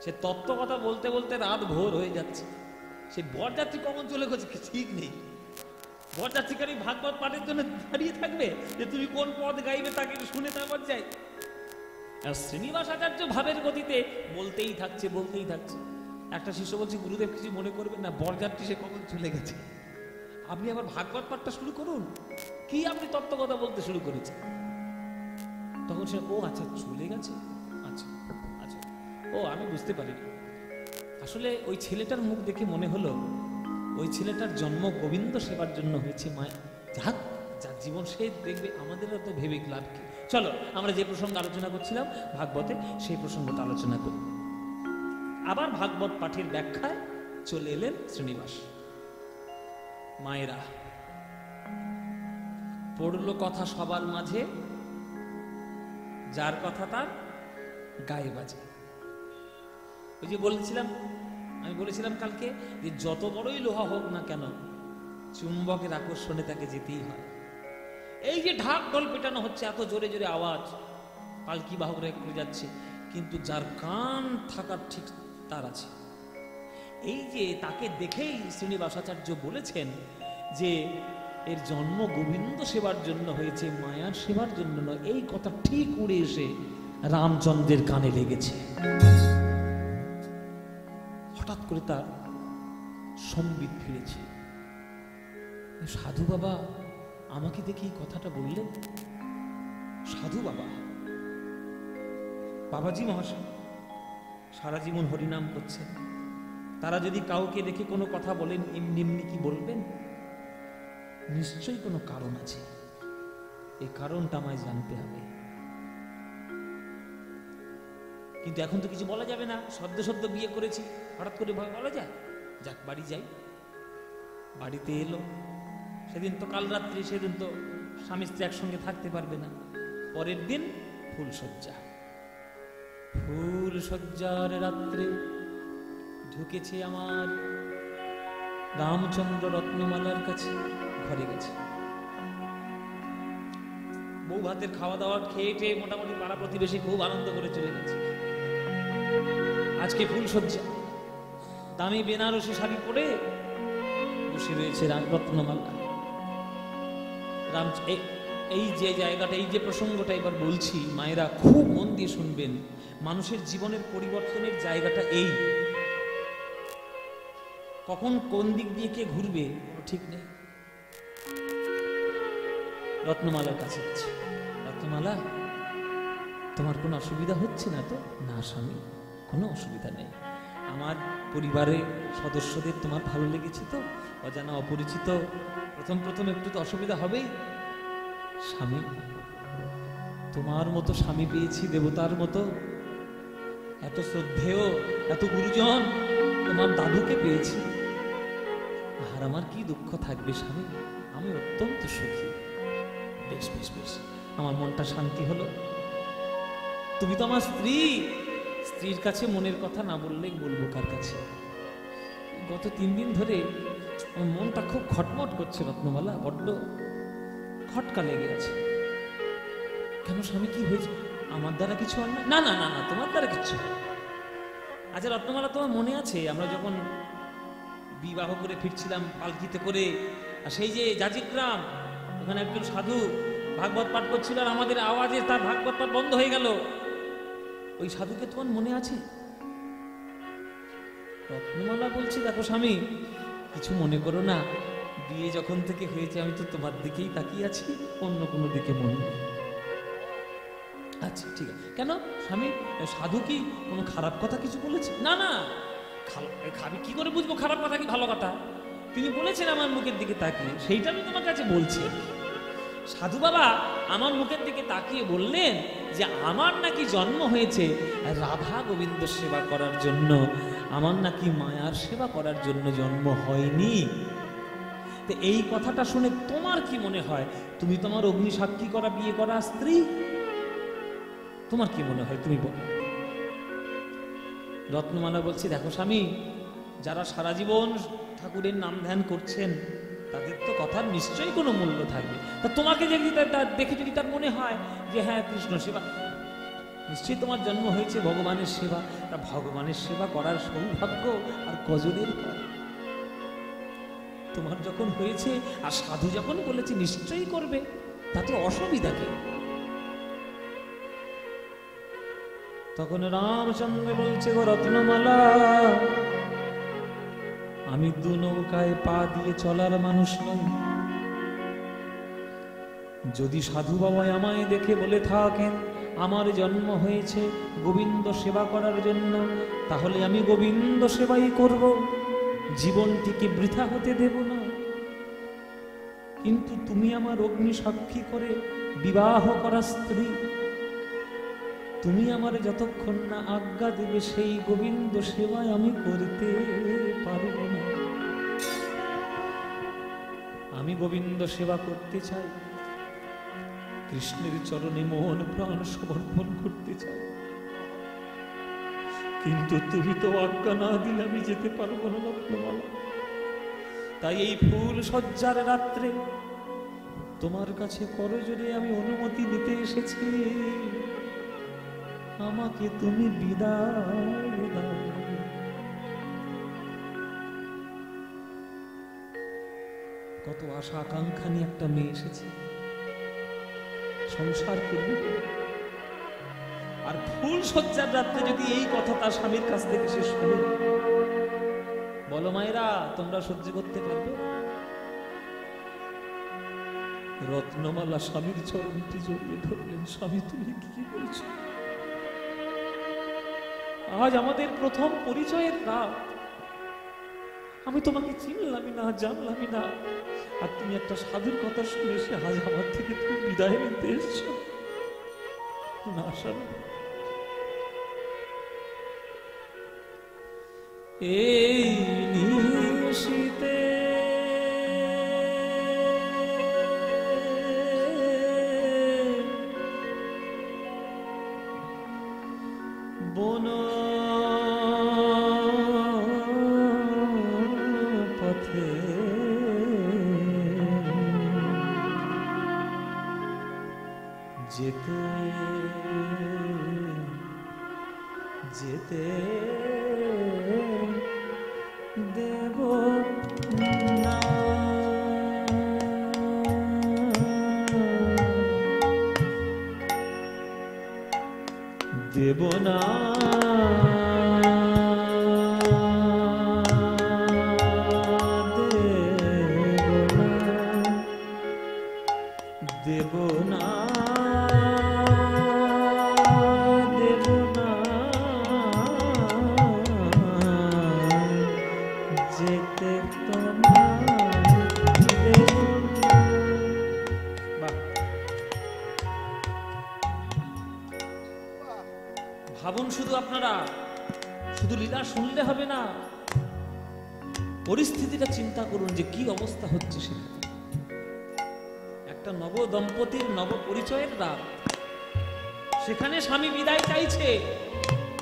সে তত্ত্ব কথা বলতে বলতে রাত ভোর হয়ে যাচ্ছে। সে বরযাত্রী কখন চলে গেছে ঠিক নেই। বরযাত্রীকারী ভাগবত পাঠের জন্য দাঁড়িয়ে থাকবে যে তুমি কোন পদ গাইবে তাকে শুনে তারপর যাই। আর শ্রীনিবাস আচার্য ভাবের গতিতে বলতেই থাকছে বলতেই থাকছে। একটা শিষ্য বলছে গুরুদেব কিছু মনে করবেন না, বরযাত্রী সে কখন চলে গেছে, আপনি আবার ভাগবত পাঠটা শুরু করুন। কি আপনি তত্ত্ব কথা বলতে শুরু করেছেন? তখন সে, ও আচ্ছা চলে গেছে, আচ্ছা আচ্ছা, ও আমি বুঝতে পারিনি। আসলে ওই ছেলেটার মুখ দেখে মনে হলো ওই ছেলেটার জন্ম গোবিন্দ সেবার জন্য হয়েছে। মায়া যাক, যার জীবন সে দেখবে, আমাদেরও তো ভেবে লাভ কি। চলো আমরা যে প্রসঙ্গ আলোচনা করছিলাম ভাগবতে, সেই প্রসঙ্গটা আলোচনা করি। আবার ভাগবত পাঠের ব্যাখ্যায় চলে এলেন শ্রীনিবাস। মায়েরা পড়লো কথা সবার মাঝে, যার কথা তার গায়ে বাজে। ওই যে বলেছিলাম, আমি বলেছিলাম কালকে যে যত বড়ই লোহা হোক না কেন, চুম্বকের আকর্ষণে তাকে যেতেই হয়। এই যে ঢাক ঢোল পেটানো হচ্ছে, এত জোরে জোরে আওয়াজ, পালকি বাহকরা করে যাচ্ছে, কিন্তু যার কান থাকার ঠিক তার আছে। এই যে তাকে দেখেই শ্রীনিবাসাচার্য বলেছেন যে এর জন্ম গোবিন্দ সেবার জন্য হয়েছে, মায়ার সেবার জন্য নয়। এই কথা ঠিক উড়ে এসে রামচন্দ্রের কানে লেগেছে। হঠাৎ করে তার সম্বিত ফিরেছে। সাধু বাবা আমাকে দেখে এই কথাটা বললেন। সাধু বাবা, বাবাজি মহাশয় সারা জীবন হরিনাম করছেন, তারা যদি কাউকে দেখে কোনো কথা বলেন এমনি এমনি কি বলবেন? নিশ্চয়ই কোনো কারণ আছে, এই কারণটা আমায় জানতে হবে। কিন্তু এখন তো কিছু বলা যাবে না, সদ্য সদ্য বিয়ে করেছি, হঠাৎ করে বলা যায়? যাক বাড়ি যাই। বাড়িতে এলো, সেদিন তো কাল রাত্রি, সেদিন তো স্বামী স্ত্রী একসঙ্গে থাকতে পারবে না। পরের দিন ফুলশয্যা, ফুলশয্যার রাত্রে ঢুকেছে আমার রামচন্দ্র রত্নমালার কাছে, ঘরে গেছে। বউ ভাতের খাওয়া দাওয়া খেয়ে টেয়ে মোটামুটি পাড়া প্রতিবেশী খুব আনন্দ করে চলে গেছে। আজকে ফুলশয্যা, দামি বেনারসি শাড়ি পরে বসে রয়েছে রত্নমালা। রাম, এই যে জায়গাটা, এই যে প্রসঙ্গটা এবার বলছি, মায়েরা খুব মন দিয়ে শুনবেন। মানুষের জীবনের পরিবর্তনের জায়গাটা এই, কখন কোন দিক দিয়ে কে ঘুরবে ঠিক নেই। রত্নমালার কাছে আছে, রত্নমালা তোমার কোনো অসুবিধা হচ্ছে না তো? না স্বামী, কোনো অসুবিধা নেই। আমার পরিবারের সদস্যদের তোমার ভালো লেগেছে তো? অজানা অপরিচিত প্রথম প্রথম একটু তো অসুবিধা হবেই। স্বামী, তোমার মতো স্বামী পেয়েছি, দেবতার মতো, এত শ্রদ্ধেয়, এত গুরুজন, তোমার দাদুকে পেয়েছি। আর আমার কি দুঃখ থাকবে স্বামী, আমি অত্যন্ত সুখী। বেশ বেশ বেশ, আমার মনটা শান্তি হলো। তুমি তো আমার স্ত্রী, স্ত্রীর কাছে মনের কথা না বললেই বলবো কার কাছে? গত 3 দিন ধরে আমার মনটা খুব খটমট করছে রত্নমালা, বড্ড খটকা লেগে আছে। কেন স্বামী, কি হয়েছে? আমার দ্বারা কিছু আর না? না না না, তোমার দ্বারা কিছু। আচ্ছা রত্নমালা, তোমার মনে আছে আমরা যখন বিবাহ করে ফিরছিলাম পালকিতে করে, আর সেই যে জাজিগ্রাম, ওখানে একজন সাধু ভাগবত পাঠ করছিল, আর আমাদের আওয়াজে তার ভাগবত পাঠ বন্ধ হয়ে গেল। ওই সাধুকে তোমার মনে আছে? রত্নমালা বলছি, দেখো স্বামী, কিছু মনে করো না, বিয়ে যখন থেকে হয়েছে আমি তো তোমার দিকেই তাকিয়ে আছি, অন্য কোনো দিকে মনে নেই। আচ্ছা ঠিক আছে। কেন স্বামী, সাধু কি কোনো খারাপ কথা কিছু বলেছে? না না, আমি কি করে বুঝবো খারাপ কথা কি ভালো কথা? তিনি বলেছেন আমার মুখের দিকে তাকিয়ে, সেইটা আমি তোমার কাছে বলছি। সাধু বাবা আমার মুখের দিকে তাকিয়ে বললেন যে আমার নাকি জন্ম হয়েছে রাধা গোবিন্দ সেবা করার জন্য, আমার নাকি মায়ার সেবা করার জন্য জন্ম হয়নি। তো এই কথাটা শুনে তোমার কি মনে হয়? তুমি তোমার অগ্নি সাক্ষী করা বিয়ে করা স্ত্রী, তোমার কি মনে হয়? তুমি বলো। রত্নমালা বলছি, দেখো স্বামী, যারা সারা জীবন ঠাকুরের নাম ধ্যান করছেন তাদের তো কথার নিশ্চয়ই কোনো মূল্য থাকবে। তা তোমাকে যদি দেখে যদি তার মনে হয় যে হ্যাঁ কৃষ্ণ সেবা, নিশ্চয়ই তোমার জন্ম হয়েছে ভগবানের সেবা, তা ভগবানের সেবা করার সৌভাগ্য আর কজনের হয়? তোমার যখন হয়েছে আর সাধু যখন বলেছে নিশ্চয়ই করবে, তাতে অসুবিধা কি? তখন রামচন্দ্র বলছে, গো রত্নমালা, আমি 2 নৌকায় পা দিয়ে চলার মানুষ নই। যদি সাধু বাবা আমায় দেখে বলে থাকেন আমার জন্ম হয়েছে গোবিন্দ সেবা করার জন্য, তাহলে আমি গোবিন্দ সেবাই করব, জীবনটিকে বৃথা হতে দেব না। কিন্তু তুমি আমার অগ্নি সাক্ষী করে বিবাহ করা স্ত্রী, তুমি আমার যতক্ষণ না আজ্ঞা দেবে সেই গোবিন্দ সেবায় আমি করতে পারব না। আমি গোবিন্দ সেবা করতে চাই, কৃষ্ণের চরণে মন প্রাণ সমর্পণ করতে চাই, কিন্তু তুমি তো আজ্ঞা না দিলে আমি যেতে পারবো না রত্নমালা। তাই এই ফুল সজ্জার রাত্রে তোমার কাছে করজোড়ে আমি অনুমতি নিতে এসেছি, আমাকে তুমি বিদায় দাও। কত আশা আকাঙ্ক্ষা নিয়ে একটা মেয়ে এসেছে, সংসার করবে, আর ফুল সজ্জার রাত্রে যদি এই কথা তার স্বামীর কাছ থেকে সে শুনে, বলো মায়েরা তোমরা সহ্য করতে পারবে? রত্নমালা স্বামীর চরণটি জড়িয়ে ধরলেন, স্বামী তুমি কি বলছো? আজ আমাদের প্রথম পরিচয়ের রাত, আমি তোমাকে চিনলামই না, জানলামই না, আর তুমি একটা সাধুর কথা শুনে সে আজ আমার থেকে তুমি বিদায় নিতে এসছো। না স্বামী, এই নিশীতে বন পথে যেতে যেতে দেব না, দেব না, দেব না, দেব না, যেতে তোমার দেব না। বাহ, ভাবুন শুধু আপনারা, শুধু লীলা শুনলে হবে না, পরিস্থিতিটা চিন্তা করুন যে কি অবস্থা হচ্ছে সেখানে। একটা নব দম্পতির নব পরিচয়ের রাত, সেখানে স্বামী বিদায় চাইছে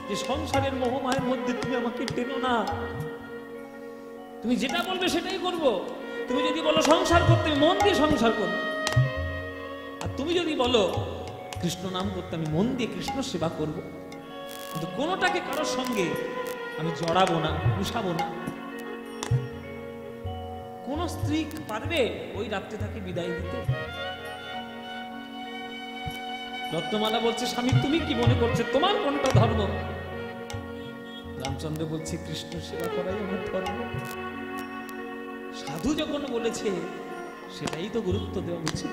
যে সংসারের মোহমায়ের মধ্যে তুমি আমাকে টেনো না, তুমি যেটা বলবে সেটাই করব। তুমি যদি বলো সংসার করতে, মন দিয়ে সংসার করবো, আর তুমি যদি বলো কৃষ্ণ নাম করতে, আমি মন দিয়ে কৃষ্ণ সেবা করব। কিন্তু কোনোটাকে কারোর সঙ্গে আমি জড়াবো না, মিশাবো না। কোন স্ত্রী পারবে ওই রাত্রে তাকে বিদায় দিতে? রত্নমালা বলছে স্বামী তুমি কি মনে করছো, তোমার কোনটা ধর্ম? রামচন্দ্র বলছে কৃষ্ণ সেবা করাই আমার ধর্ম। সাধু যখন বলেছে সেটাই তো গুরুত্ব দেওয়া উচিত।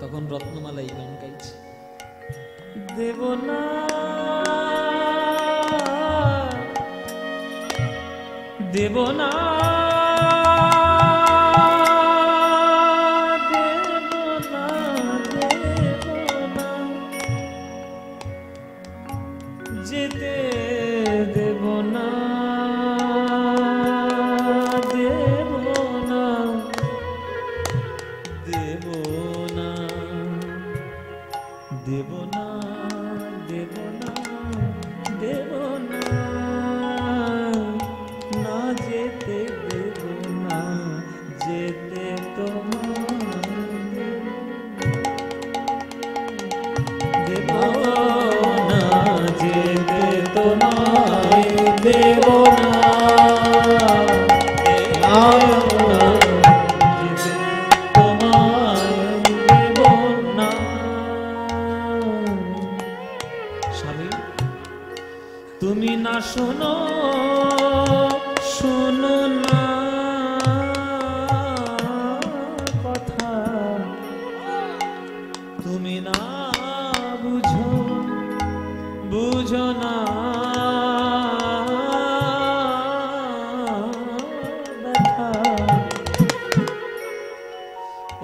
তখন রত্নমালা এই গান গাইছে, দেব না, দেব না, দেব না, দেব না, যেতে দেব না, দেব না, দেব না, দেব না, দেব না, দেব না, না যেতে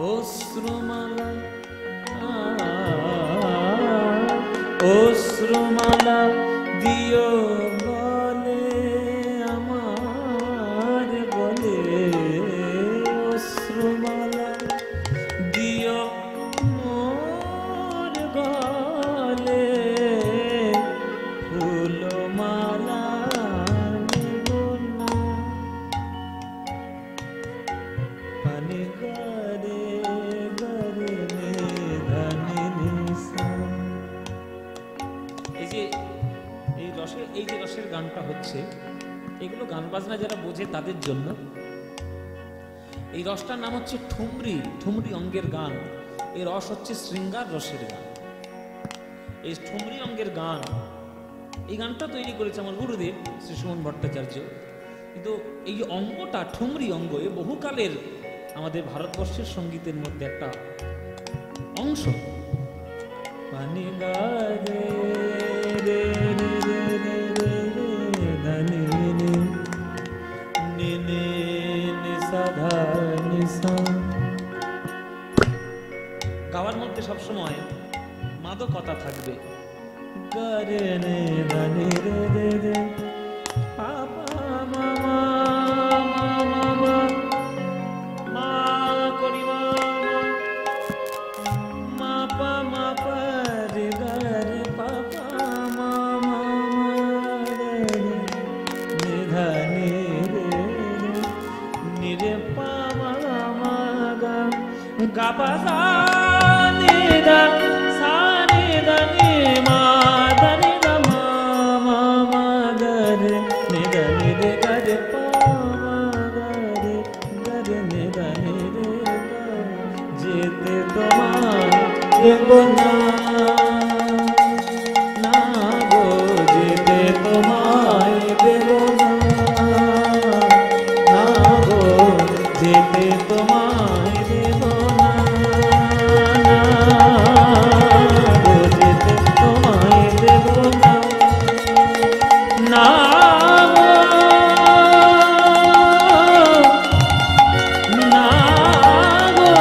অশ্রুমালা অশ্রুমালা দিও বলে আমার বলে অশ্রুমালা দিও মোর গলে ফুলমালা নেব না পানি গরে গরে ধানে নিশা। এই যে রসের গানটা হচ্ছে, এগুলো গান বাজনা যারা বোঝে তাদের জন্য। এই রসটার নাম হচ্ছে ঠুমরি, ঠুমরি অঙ্গের গান। এই রস হচ্ছে শৃঙ্গার রসের গান। এই ঠুমরি অঙ্গের গান, এই গানটা তৈরি করেছে আমার গুরুদেব শ্রী সুমন ভট্টাচার্য। কিন্তু এই যে অঙ্গটা ঠুমরি অঙ্গ, এ বহুকালের আমাদের ভারতবর্ষের সঙ্গীতের মধ্যে একটা অংশ। পানি গারে রে রে রে রে রে রে ধানি নি নি নি নি সা ধা নি সা। গাওয়ার মধ্যে সবসময় মাদকতা থাকবে। গারে রে ধানি রে রে রে পা পা মা মা মা মা মা মা করি মা মা পা মা পা রে গা রে পা পা মা মা রে রে ধা নি রে নি রে পা মা মা গা গা পা সা নি দা সা নি দা নি মা দা নি দা মা মা মা গা রে নি দা নি রে গা রে পা মা গা রে গা রে নি দা নি রে গা। যেতে তোমার দেব না না গো, যেতে তোমায় দেব না না গো, যেতে তোমায় দেব না না গো, যেতে তোমায় দেব না না গো, না গো,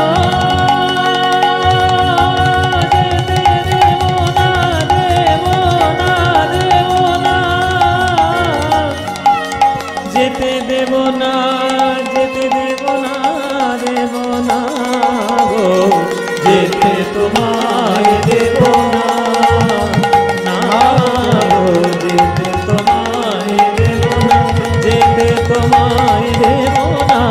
যেতে দেব না দেব না দেব না, যেতে দেব না যেতে দেব না দেব না গো, যেতে তোমায় দেব না না গো, যেতে তোমায় দেব না, যেতে তোমায় দেব না,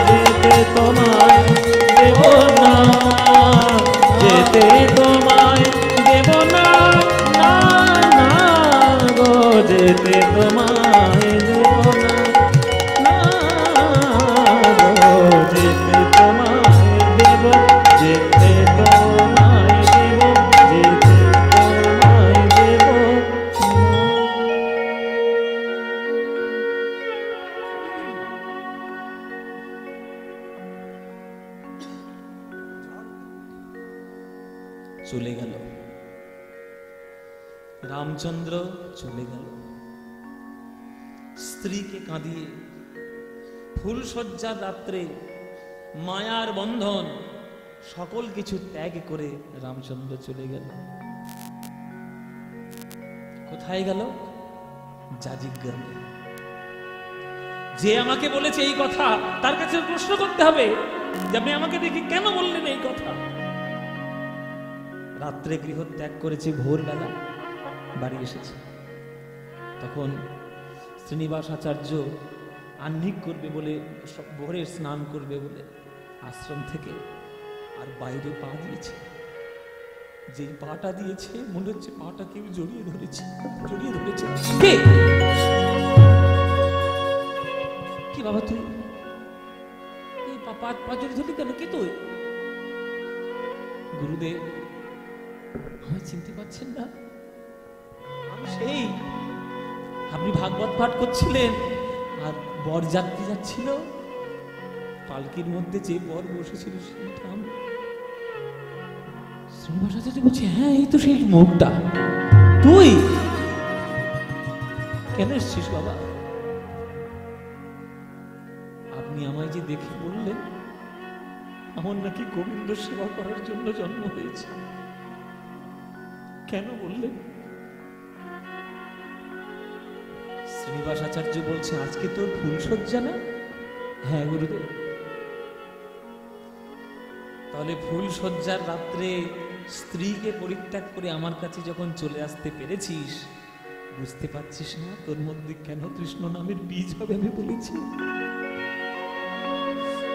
যেতে তোমায় দেব না, যেতে তোমায় দেব না না না গো, যেতে তোমায় দেব না না গো, যেতে তোমায় দেব, যেতে তোমায় দেব, যেতে তোমায় দেব চলে গেল রামচন্দ্র, চলে গেল স্ত্রীকে কাঁদিয়ে। ফুলসজ্জার রাত্রে মায়ার বন্ধন সকল কিছু ত্যাগ করে রামচন্দ্র চলে গেল। কোথায় গেল? যাজিগ্রামে। যে আমাকে বলেছে এই কথা, তার কাছে প্রশ্ন করতে হবে যে আপনি আমাকে দেখে কেন বললেন এই কথা। রাত্রে গৃহ ত্যাগ করেছে, ভোরবেলা বাড়ি এসেছে। তখন শ্রীনিবাস আচার্য আহ্নিক করবে বলে, ভোরে স্নান করবে বলে আশ্রম থেকে আর বাইরে পা দিয়েছে। যেই পাটা দিয়েছে মনে হচ্ছে পাটা কেউ জড়িয়ে ধরেছে, জড়িয়ে ধরেছে। কে? কি বাবা তুই এই পা জড়িয়ে ধরলি কেন? কে তুই? গুরুদেব, আমায় চিনতে পারছেন না? আমি সেই, আপনি ভাগবত পাঠ করছিলেন আর বরযাত্রী যাচ্ছিল, পালকির মধ্যে যে বর বসেছিল সেইটা আমি। শ্রীনিবাস আচার্য বলছে, হ্যাঁ এই তো সেই মুখটা। তুই কেন এসছিস বাবা? আপনি আমায় যে দেখে বললেন আমার নাকি গোবিন্দ সেবা করার জন্য জন্ম হয়েছে। কেন বললেন? শ্রীনিবাস আচার্য বলছে, আজকে তোর ফুলসজ্জা না? হ্যাঁ গুরুদেব। তাহলে ফুলসজ্জার রাত্রে স্ত্রীকে পরিত্যাগ করে আমার কাছে যখন চলে আসতে পেরেছিস, বুঝতে পারছিস না তোর মধ্যে কেন কৃষ্ণ নামের বীজ হবে? আমি বলেছি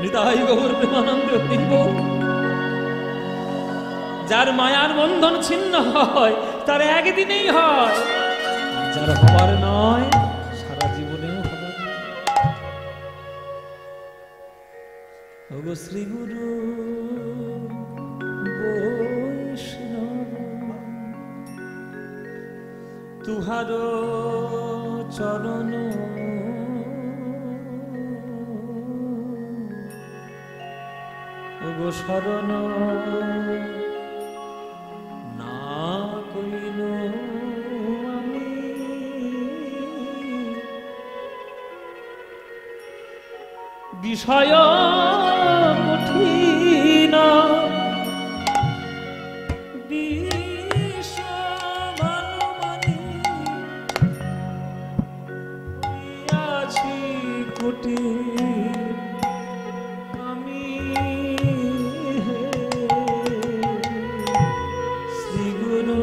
নিতাই গৌর প্রেমানন্দ হরিব। যার মায়ার বন্ধন ছিন্ন হয় তার একদিনেই হয়, যার হবার নয় সারা জীবনেও হবার নয়। ওগো শ্রী গুরু বৈষ্ণব তুহার চরণ ওগো শরণ না কইল আমি বিষয় কঠিন কোটি আমি শ্রী গুরু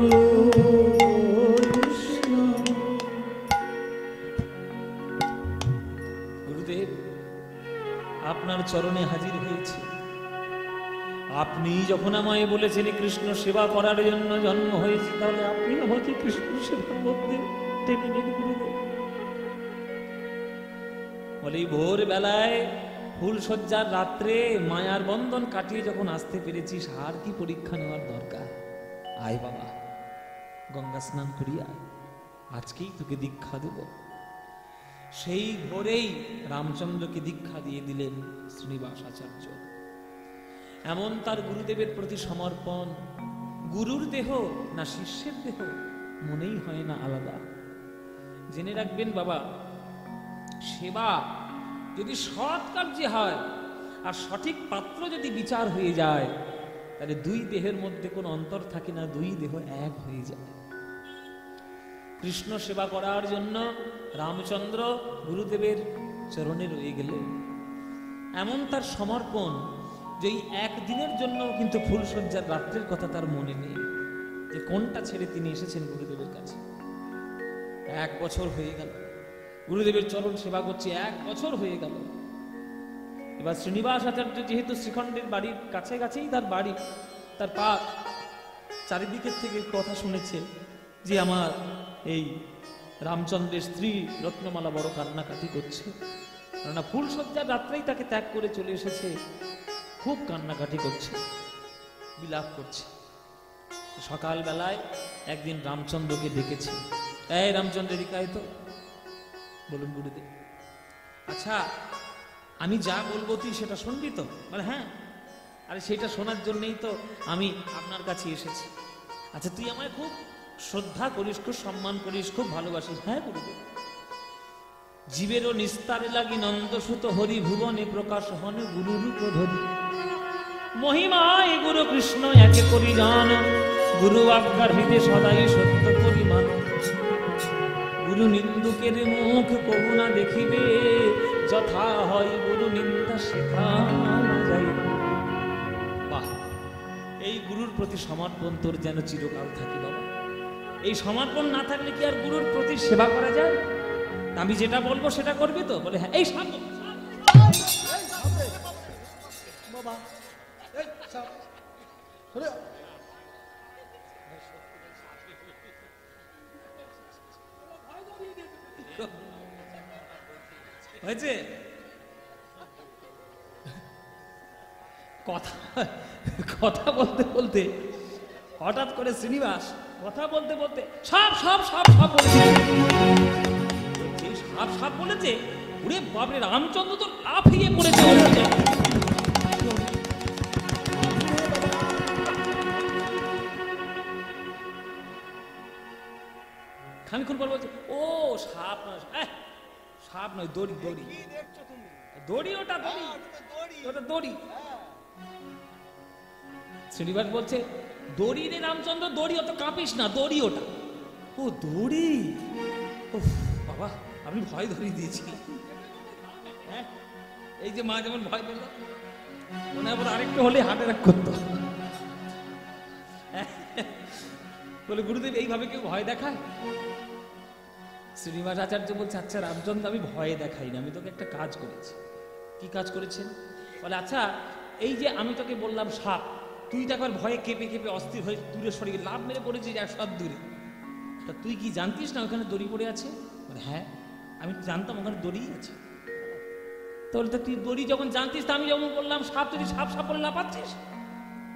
গুরুদেব আপনার চরণে হাজির হয়েছে। আপনি যখন আমায় বলেছেন কৃষ্ণ সেবা করার জন্য জন্ম হয়েছে, তাহলে আপনি আমাকে কৃষ্ণ সেবার মধ্যে টেনে নিন গুরুদেব। বলে ভোর বেলায় ফুলসজ্জার রাত্রে মায়ার বন্ধন কাটিয়ে যখন আসতে পেরেছিস, আর কি পরীক্ষা নেওয়ার দরকার? আয় বাবা, গঙ্গা স্নান করিয়া আজকেই তোকে দীক্ষা দেব। সেই ভোরেই রামচন্দ্রকে দীক্ষা দিয়ে দিলেন শ্রীনিবাস আচার্য। এমন তার গুরুদেবের প্রতি সমর্পণ, গুরুর দেহ না শিষ্যের দেহ মনেই হয় না আলাদা। জেনে রাখবেন বাবা, সেবা যদি সৎ কার্যে হয় আর সঠিক পাত্র যদি বিচার হয়ে যায়, তাহলে দুই দেহের মধ্যে কোনো অন্তর থাকে না, দুই দেহ এক হয়ে যায়। কৃষ্ণ সেবা করার জন্য রামচন্দ্র গুরুদেবের চরণে রয়ে গেলেন। এমন তার সমর্পণ যে এই একদিনের জন্য কিন্তু ফুলসজ্জার রাত্রের কথা তার মনে নেই, যে কোনটা ছেড়ে তিনি এসেছেন গুরুদেবের কাছে। 1 বছর হয়ে গেল গুরুদেবের চরণ সেবা করছি, 1 বছর হয়ে গেল। এবার শ্রীনিবাস আচার্য যেহেতু শ্রীখণ্ডের বাড়ির কাছে কাছেই তার বাড়ি, তার পা চারিদিকের থেকে কথা শুনেছে যে আমার এই রামচন্দ্রের স্ত্রী রত্নমালা বড় কান্নাকাটি করছে, কেননা ফুলসজ্জার রাত্রেই তাকে ত্যাগ করে চলে এসেছে, খুব কান্নাকাটি করছে, বিলাপ করছে। সকালবেলায় একদিন রামচন্দ্রকে ডেকেছে, এই রামচন্দ্র এদিকে তো। বলুন গুরুদেব। আচ্ছা আমি যা বলবো তুই সেটা শুনবি তো? বলে হ্যাঁ। আরে সেটা শোনার জন্যই তো আমি আপনার কাছে এসেছি। আচ্ছা তুই আমায় খুব শ্রদ্ধা করিস, খুব সম্মান করিস, খুব ভালোবাসিস? হ্যাঁ গুরুদেব। জীবেরও নিস্তারে লাগি নন্দসুত হরি ভুবনে প্রকাশ হন গুরু রূপ ধরি, মহিমায় গুরু কৃষ্ণ একে করি জান, গুরু আজ্ঞার হৃদে সদাই সত্য পরিমাণ, গুরু নিন্দুকের মুখ কবু না দেখিবে, যথা হয় গুরু নিন্দা শেখা যায়। বাহ, এই গুরুর প্রতি সমর্পণ তোর যেন চিরকাল থাকে বাবা। এই সমর্পণ না থাকলে কি আর গুরুর প্রতি সেবা করা যায়? আমি যেটা বলবো সেটা করবি তো? বলে হ্যাঁ। এই সামনে বাবা, এই সাপ, সরে যাও। হয়েছে কথা কথা বলতে বলতে হঠাৎ করে শ্রীনিবাস কথা বলতে বলতে সাপ সাপ সাপ সাপ বলেছে। সাপ সাপ বলেছে, ওরে বাপরে, রামচন্দ্র তো লাফিয়ে পড়েছে। খানিক্ষণ পর বলছে, ও সাপ নয়, সাপ নয়, দড়ি দড়ি দড়ি, ওটা দড়ি, ওটা দড়ি। শ্রীনিবাস বলছে দড়ি রে রামচন্দ্র, দড়ি, অত কাঁপিস না, দড়ি ওটা। ও দড়ি, উফ বাবা আমি ভয় ধরিয়ে দিয়েছি। হ্যাঁ, এই যে মা যেমন ভয় পেল, মনে আবার আরেকটু হলে হার্ট অ্যাটাক করতো। বলে গুরুদেব এইভাবে কেউ ভয় দেখায়? শ্রীনিবাস আচার্য বলছে আচ্ছা রামচন্দ্র আমি ভয়ে দেখাই না, আমি তোকে একটা কাজ করেছি। কি কাজ করেছেন? বলে আচ্ছা এই যে আমি তোকে বললাম সাপ, তুই তো একবার ভয়ে কেঁপে কেঁপে অস্থির হয়ে দূরে সরে গিয়ে লাভ মেরে পড়েছিস 100 হাত দূরে, তা তুই কি জানতিস না ওখানে দড়ি পড়ে আছে? বলে হ্যাঁ আমি জানতাম ওখানে দড়ি আছে। তাহলে তো তুই দড়ি যখন জানতিস, তা আমি যখন বললাম সাপ, তুই সাপ সাপ বলে লাফাচ্ছিস?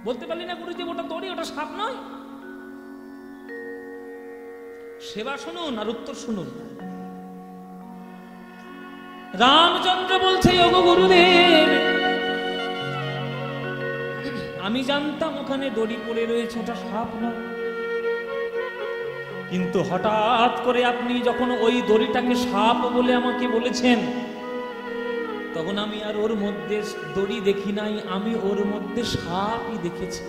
বলতে পারলি না গুরুজি ওটা দড়ি, ওটা সাপ নয়? সেবা শুনুন আর উত্তর শুনুন। রামচন্দ্র বলছে ওগো গুরুদেব, আমি জানতাম ওখানে দড়ি পড়ে রয়েছে, ওটা সাপ নয়। কিন্তু হঠাৎ করে আপনি যখন ওই দড়িটাকে সাপ বলে আমাকে বলেছেন, তখন আমি আর ওর মধ্যে দড়ি দেখি নাই, আমি ওর মধ্যে সাপই দেখেছি।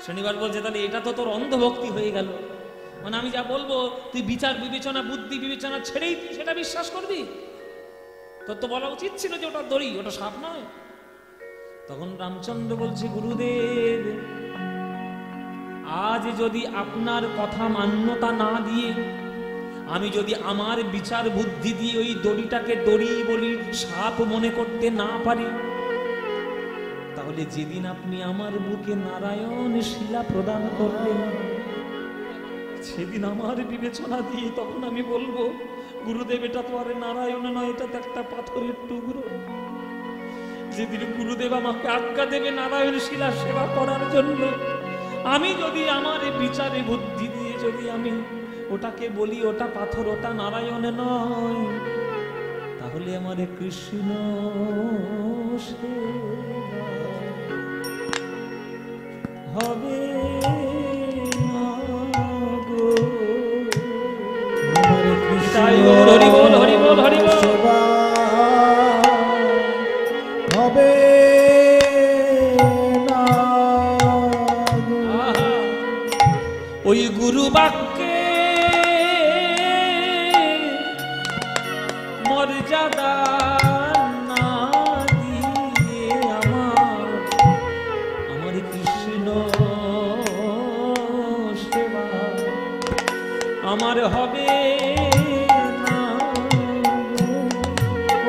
শনিবার বলছে তাহলে এটা তো তোর অন্ধভক্তি হয়ে গেল, মানে আমি যা বলবো তুই বিচার বিবেচনা বুদ্ধি বিবেচনা ছেড়েই তুই সেটা বিশ্বাস করবি? তোর তো বলা উচিত ছিল যে ওটা দড়ি, ওটা সাপ নয়। তখন রামচন্দ্র বলছে গুরুদেব আজ যদি আপনার কথা মান্যতা না দিয়ে, আমি যদি আমার বিচার বুদ্ধি দিয়ে ওই দড়িটাকে দড়ি বলি সাপ মনে করতে না পারি, তাহলে যেদিন আপনি আমার বুকে নারায়ণ শিলা প্রদান করবেন, সেদিন আমার বিবেচনা দিয়ে তখন আমি বলবো গুরুদেব এটা তো আর নারায়ণ নয়, এটা তো একটা পাথরের টুকরো। যেদিন গুরুদেব আমাকে আজ্ঞা দেবে নারায়ণ শিলা সেবা করার জন্য, আমি যদি আমার বিচারে বুদ্ধি দিয়ে যদি আমি ওটাকে বলি ওটা পাথর, ওটা নারায়ণ নয়, তাহলে আমার কৃষ্ণ হবে না গো। হরি বল হরি বল হরি বল। হবে না ওই গুরু বাক্যে মর্যাদা না দিয়ে আমার কৃষ্ণ সেবা আমার হবে না।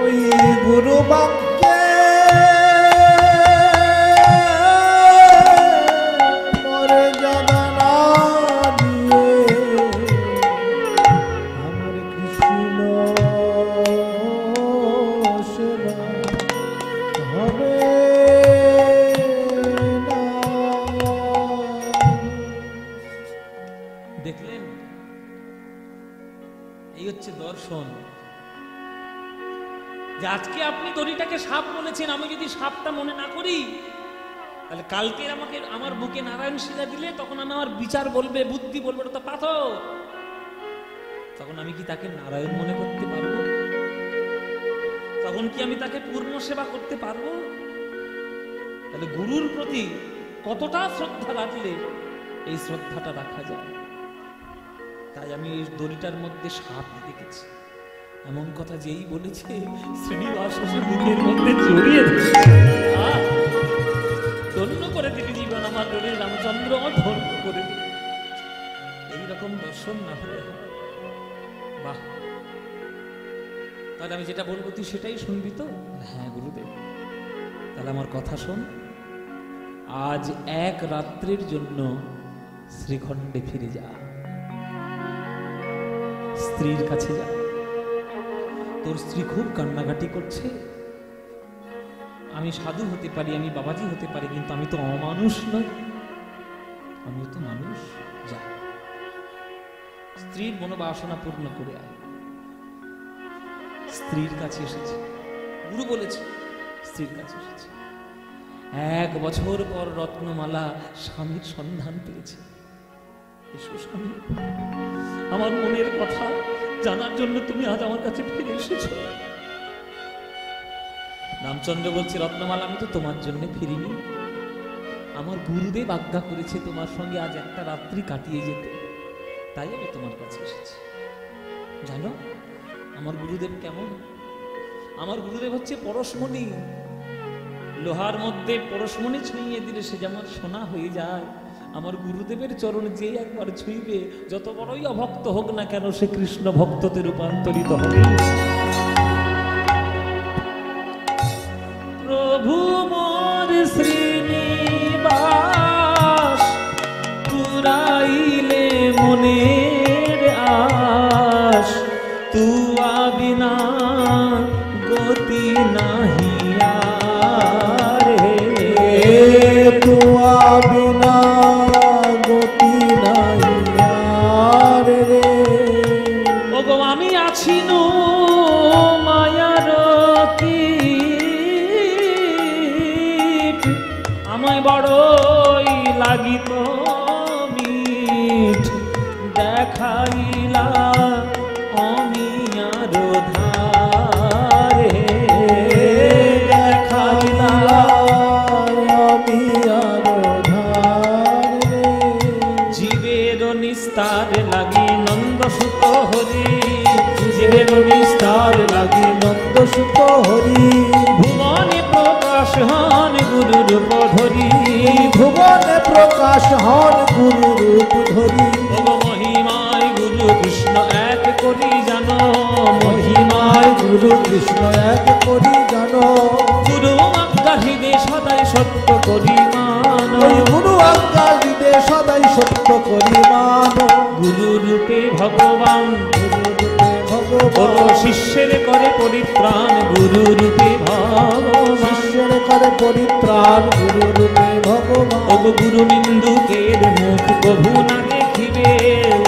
ওই গুরু বাক্যে মর্যাদা না দিয়ে আমার কৃষ্ণ সেবা হবে না। দেখলেন, এই হচ্ছে দর্শন। যে আজকে আপনি দড়িটাকে সাপ বলেছেন, আমি যদি সাপটা মনে না করি, তাহলে কালকে আমাকে আমার বুকে নারায়ণ শিলা দিলে তখন আমি আমার বিচার বলবে বুদ্ধি বলবে ওটা তো পাথর, তখন আমি কি তাকে নারায়ণ মনে করতে পারবো? তখন কি আমি তাকে পূর্ণ সেবা করতে পারবো? তাহলে গুরুর প্রতি কতটা শ্রদ্ধা রাখলে এই শ্রদ্ধাটা রাখা যায়। তাই আমি এই দড়িটার মধ্যে সাপ দেখেছি, এমন কথা যেই বলেছে শ্রীনিবাস বুকের মধ্যে জড়িয়ে ধন্য করে দিবি জীবন আমার দড়ি রামচন্দ্র ধন্য করে দিবি। এইরকম দর্শন না হলে বাহ। তাহলে আমি যেটা বলবো তুই সেটাই শুনবি তো? হ্যাঁ গুরুদেব, তাহলে আমার কথা শোন। আজ এক রাত্রির জন্য শ্রীখণ্ডে ফিরে যা, স্ত্রীর কাছে যা। তোর স্ত্রী খুব কান্নাকাটি করছে। আমি সাধু হতে পারি, আমি বাবাজি হতে পারি, কিন্তু আমি তো অমানুষ নই, আমিও তো মানুষ। যা, স্ত্রীর মনোবাসনা পূর্ণ করে আয়। স্ত্রীর কাছে এসেছে, গুরু বলেছে স্ত্রীর কাছে এসেছে। 1 বছর পর রত্নমালা স্বামীর সন্ধান পেয়েছে। এসো স্বামী, আমার মনের কথা জানার জন্য তুমি আজ আমার কাছে ফিরে এসেছো। রামচন্দ্র বলছে, রত্নমালা আমি তো তোমার জন্য ফিরিনি, আমার গুরুদেব আজ্ঞা করেছে তোমার সঙ্গে আজ একটা রাত্রি কাটিয়ে যেতে, তাই আমি তোমার কাছে এসেছি। জানো আমার গুরুদেব কেমন? আমার গুরুদেব হচ্ছে পরশমণি। লোহার মধ্যে পরশমণি ছুঁয়ে দিলে সে যেমন সোনা হয়ে যায়। আমার গুরুদেবের চরণ যে একবার ছুঁইবে, যত বড়ই অভক্ত হোক না কেন, সে কৃষ্ণ ভক্ততে রূপান্তরিত হবে। প্রভু মোর শ্রীনিবাস, পুরাইলে মনের আশ, তুয়া বিনা গতি নাহি আর হে, তুয়া বিনা গতি নাহি আর রে। ওগো আমি আছি নো মায়ার কীট, আমায় বড়ই লাগিত মিঠ, দেখাইলা অমিয়ার ধারে, দেখাইলা আমি আর ধারে। জীবের নিস্তার লাগি নন্দ সুত হরি, জীবের নিস্তার লাগি নন্দ সুত হরি, ভুবনে প্রকাশ হন গুরু রূপ ধরি, ভুবনে প্রকাশ হন গুরু রূপ ধরি। ভব মহিমায় গুরু কৃষ্ণ এক করি জানো, মহিমায় গুরু কৃষ্ণ এক করি জানো, গুরু আজ্ঞা হৃদে সদাই সত্য করি মানো, ওই গুরু আজ্ঞা দিতে সদাই সত্য করি মানো। গুরু রূপে ভগবান, গুরু রূপে ও ভগবান, শিষ্যের করে পরিত্রাণ, গুরু রূপে ভগবান। শিষ্যের করে পরিত্রাণ, গুরু রূপে ভগবান। ওগো গুরু নিন্দুকের মুখ কভু না দেখিবে,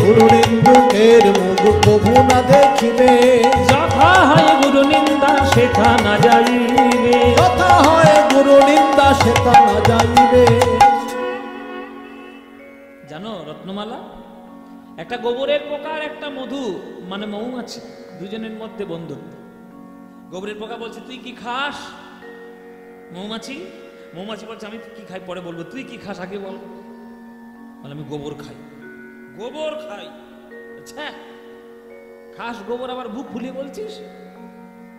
গুরু নিন্দুকের মুখ কভু না দেখিবে, যথা হয় গুরু নিন্দা সেথা না যাইবে। কথা হয় গুরু নিন্দা সেটা না যাইবে। জানো রত্নমালা, একটা গোবরের পোকা আর একটা মধু মানে মৌমাছি, দুজনের মধ্যে বন্ধুত্ব। গোবরের পোকা বলছে তুই কি খাস? মৌমাছি মৌমাছি বলছে আমি কি খাই পরে বলবো, তুই কি খাস আগে বল। বলে আমি গোবর খাই। গোবর খাই? আচ্ছা খাস গোবর, আবার বুক ফুলিয়ে বলছিস?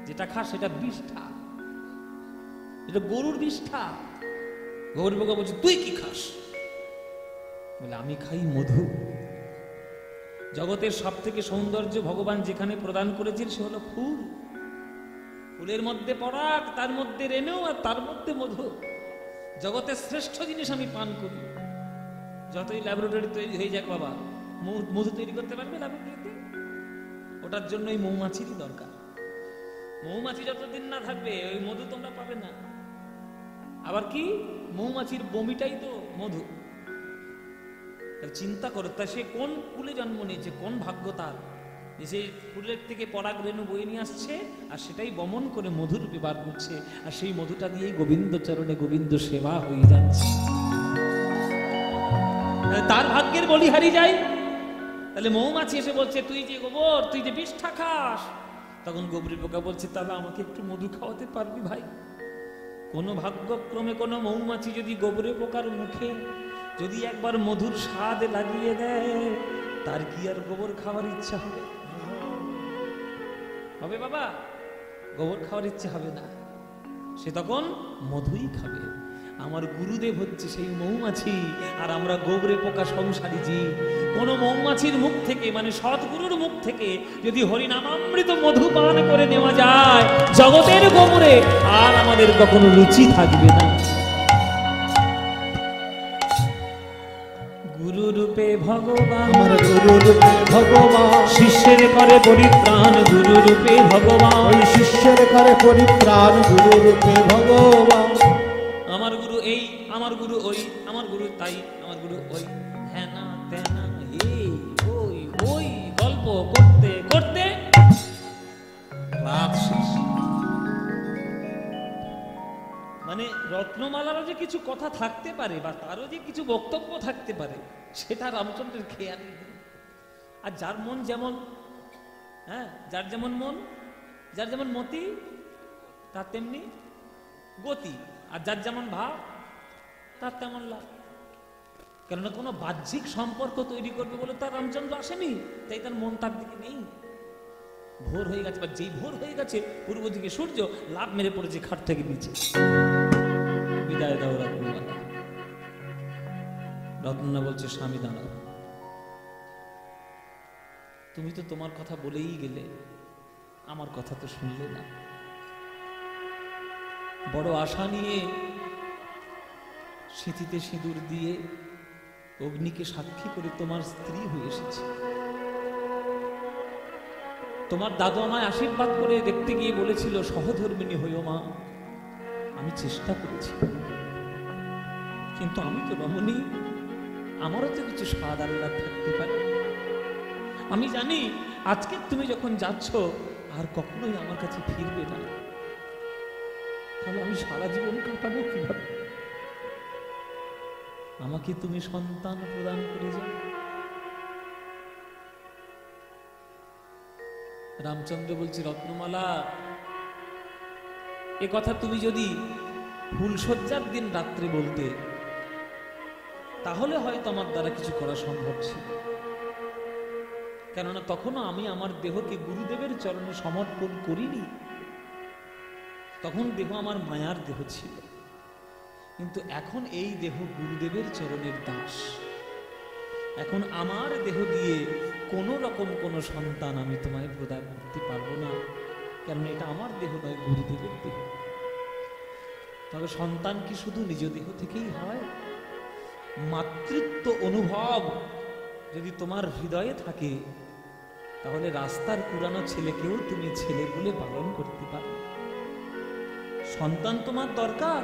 যেটা খাস সেটা বিষ্ঠা, এটা গরুর বিষ্ঠা। গোবরের পোকা বলছে তুই কি খাস? বলে আমি খাই মধু। জগতের সব থেকে সৌন্দর্য ভগবান যেখানে প্রদান করেছেন সে হলো ফুল। ফুলের মধ্যে পরাগ, তার মধ্যে রেণু, আর তার মধ্যে মধু। জগতের শ্রেষ্ঠ জিনিস আমি পান করি। যতই ল্যাবরেটরি তৈরি হয়ে যাক বাবা, মধু তৈরি করতে পারবে ল্যাবরেটরিতে? ওটার জন্য এই মৌমাছিরই দরকার। মৌমাছি যতদিন না থাকবে ওই মধু তোমরা পাবে না। আবার কি মৌমাছির বমিটাই তো মধু। চিন্তা করো, তা সে কোন ফুলে জন্ম নিয়েছে, কোন ভাগ্য তার, সে ফুলের থেকে পরাগ রেণু বয়ে নিয়ে আসছে আর সেটাই বমন করে মধুরূপে বার করছে, আর সেই মধুটা দিয়েই গোবিন্দ চরণে গোবিন্দ সেবা হয়ে যাচ্ছে। তার ভাগ্যের বলিহারি যায়। তাহলে মৌমাছি এসে বলছে তুই যে গোবর, তুই যে বিষ্ঠা খাস। তখন গোবরের পোকা বলছে তাহলে আমাকে একটু মধু খাওয়াতে পারবি ভাই? কোনো ভাগ্যক্রমে কোনো মৌমাছি যদি গোবরের পোকার মুখে যদি একবার মধুর স্বাদ লাগিয়ে দেয়, তার কি আর গোবর খাওয়ার ইচ্ছা হবে? হবে বাবা? গোবর খাওয়ার ইচ্ছা হবে না, সে তখন মধুই খাবে। আমার গুরুদেব হচ্ছে সেই মৌমাছি, আর আমরা গোবরে পোকা সংসারী জীব। কোন মৌমাছির মুখ থেকে মানে সৎগুরুর মুখ থেকে যদি হরিনামামৃত মধু পান করে নেওয়া যায় জগতের গোবরে, আর আমাদের কখনো রুচি থাকবে না। গুরু রূপে ভগবান, আমার গুরু রূপে ভগবান, শিষ্যের করে পরিত্রাণ, গুরু রূপে ভগবান। ওই শিষ্যের করে পরিত্রাণ, গুরু রূপে ভগবান। আমার গুরু এই, আমার গুরু ওই, আমার গুরু তাই, আমার গুরু ওই, হ্যানা তেনা এই ওই ওই গল্প করতে করতে রাত শেষ। মানে রত্নমালারও যে কিছু কথা থাকতে পারে বা তারও যে কিছু বক্তব্য থাকতে পারে সেটা রামচন্দ্রের খেয়াল নেই। আর যার মন যেমন, হ্যাঁ যার যেমন মন, যার যেমন মতি, তার তেমনি গতি, আর যার যেমন ভাব তার তেমন লাভ। কেননা কোনো বাহ্যিক সম্পর্ক তৈরি করবে বলে তার রামচন্দ্র আসেনি, তাই তার মন তার দিকে নেই। ভোর হয়ে গেছে, বা যেই ভোর হয়ে গেছে পূর্ব দিকে সূর্য লাভ মেরে পড়েছে খাট থেকে নিচে। বিদায় দাও রত্নমালা। রত্না বলছে, স্বামী দাঁড়াও, তুমি তো তোমার কথা বলেই গেলে, আমার কথা তো শুনলে না। বড় আশা নিয়ে সিঁথিতে সিঁদুর দিয়ে অগ্নিকে সাক্ষী করে তোমার স্ত্রী হয়ে এসেছে। তোমার দাদু আমায় আশীর্বাদ করে দেখতে গিয়ে বলেছিল, সহধর্মিণী হইও মা। আমি চেষ্টা করেছি, কিন্তু আমি তো রমণী, আমারও তো কিছু স্বাদ আল্লাহ থাকতে পারে। আমি জানি আজকে তুমি যখন যাচ্ছ আর কখনোই আমার কাছে ফিরবে না, তাহলে আমি সারা জীবন কাটাবো কিভাবে? আমাকে তুমি সন্তান প্রদান করে যাও। রামচন্দ্র বলছে, রত্নমালা, এ কথা তুমি যদি ফুলশয্যার দিন রাত্রে বলতে, তাহলে হয়তো আমার দ্বারা কিছু করা সম্ভব ছিল। কেননা তখনও আমি আমার দেহকে গুরুদেবের চরণে সমর্পণ করিনি, তখন দেহ আমার মায়ার দেহ ছিল। কিন্তু এখন এই দেহ গুরুদেবের চরণের দাস। এখন আমার দেহ দিয়ে কোনো রকম কোনো সন্তান আমি তোমায় প্রদান করতে পারবো না, কারণ এটা আমার দেহ নয়, গুরুদেবের দেহ। তবে সন্তান কি শুধু নিজ দেহ থেকেই হয়? মাতৃত্ব অনুভব যদি তোমার হৃদয়ে থাকে, তাহলে রাস্তার পুরানো ছেলেকেও তুমি ছেলে বলে পালন করতে পারো। সন্তান তোমার দরকার,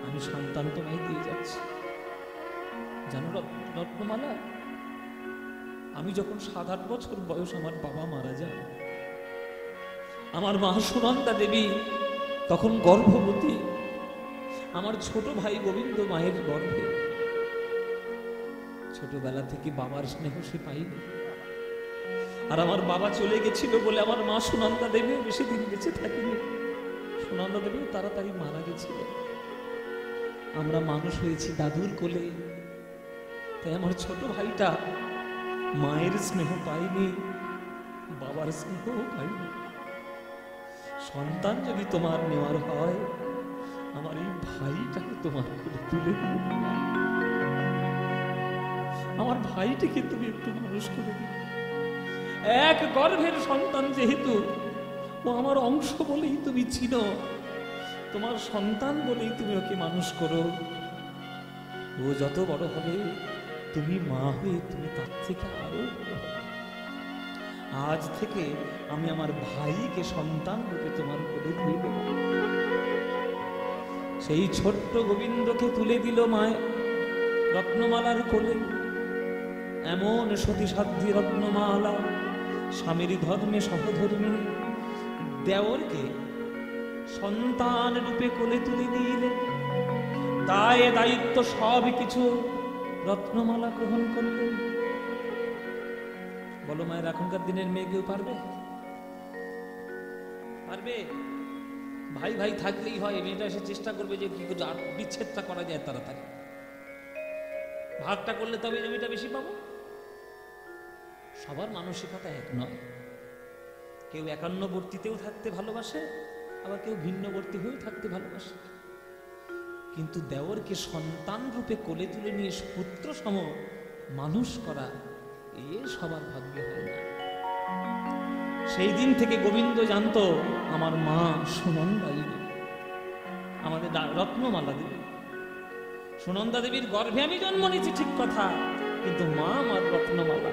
আমি সন্তান তোমায় দিয়ে যাচ্ছি। জানো রত্নমালা, আমি যখন 7-8 বছর বয়স আমার বাবা মারা যায়, আমার মা সুনন্দা দেবী তখন গর্ভবতী। আমার ছোট ভাই গোবিন্দ মায়ের গর্ভে। ছোটবেলা থেকে বাবার স্নেহ সে পাইনি, আর আমার বাবা চলে গেছিল বলে আমার মা সুনন্দা দেবী বেশি দিন বেঁচে থাকেনি। সুনন্দা দেবী তাড়াতাড়ি মারা গেছিল। আমরা মানুষ হয়েছি দাদুর কোলে, তাই আমার ছোট ভাইটা মায়ের স্নেহ পাইনি, বাবার স্নেহ পাইনি। সন্তান যদি তোমার নেওয়ার হয়, আমার এই ভাইটাকে তোমার কোলে তুলে দিও। আমার ভাইটাকে তুমি একটু মানুষ করে দিও। এক গর্ভের সন্তান যেহেতু, ও আমার অংশ বলেই তুমি চিনো, তোমার সন্তান বলেই তুমি ওকে মানুষ করো। ও যত বড় হবে, তুমি মা হয়ে তুমি তার থেকে আরো বড় হবে। আজ থেকে আমি আমার ভাইকে সন্তান রূপে তোমার কোলে তুলে দেব। সেই ছোট্ট গোবিন্দকে তুলে দিল মায় রত্নমালার কোলে। এমন সতী সাধ্যী রত্নমালা, স্বামীর ধর্মে সহধর্মী দেওরকে সন্তান রূপে কোলে তুলে দিলে। দায় দায়িত্ব সব কিছু রত্নমালা গ্রহণ করলেন। বলো মায়ের, এখনকার দিনের মেয়ে কেউ পারবে? পারবে? ভাই ভাই থাকলেই হয়, মেয়েটা এসে চেষ্টা করবে যে কি করে বিচ্ছেদটা করা যায় তাড়াতাড়ি, ভাগটা করলে তবে জমিটা বেশি পাবো। সবার মানসিকতা এক নয়। কেউ একান্নবর্তীতেও থাকতে ভালোবাসে, আবার কেউ ভিন্নবর্তী হয়েও থাকতে ভালোবাসে। কিন্তু দেওরকে সন্তান রূপে কোলে তুলে নিয়ে পুত্র সম মানুষ করা, এ সবার ভাগ্যে হয় না। সেই দিন থেকে গোবিন্দ জানতো আমার মা সুনন্দা দেবী, আমাদের রত্নমালা দেবী। সুনন্দা দেবীর গর্ভে আমি জন্ম নিয়েছি ঠিক কথা, কিন্তু মা আমার রত্নমালা।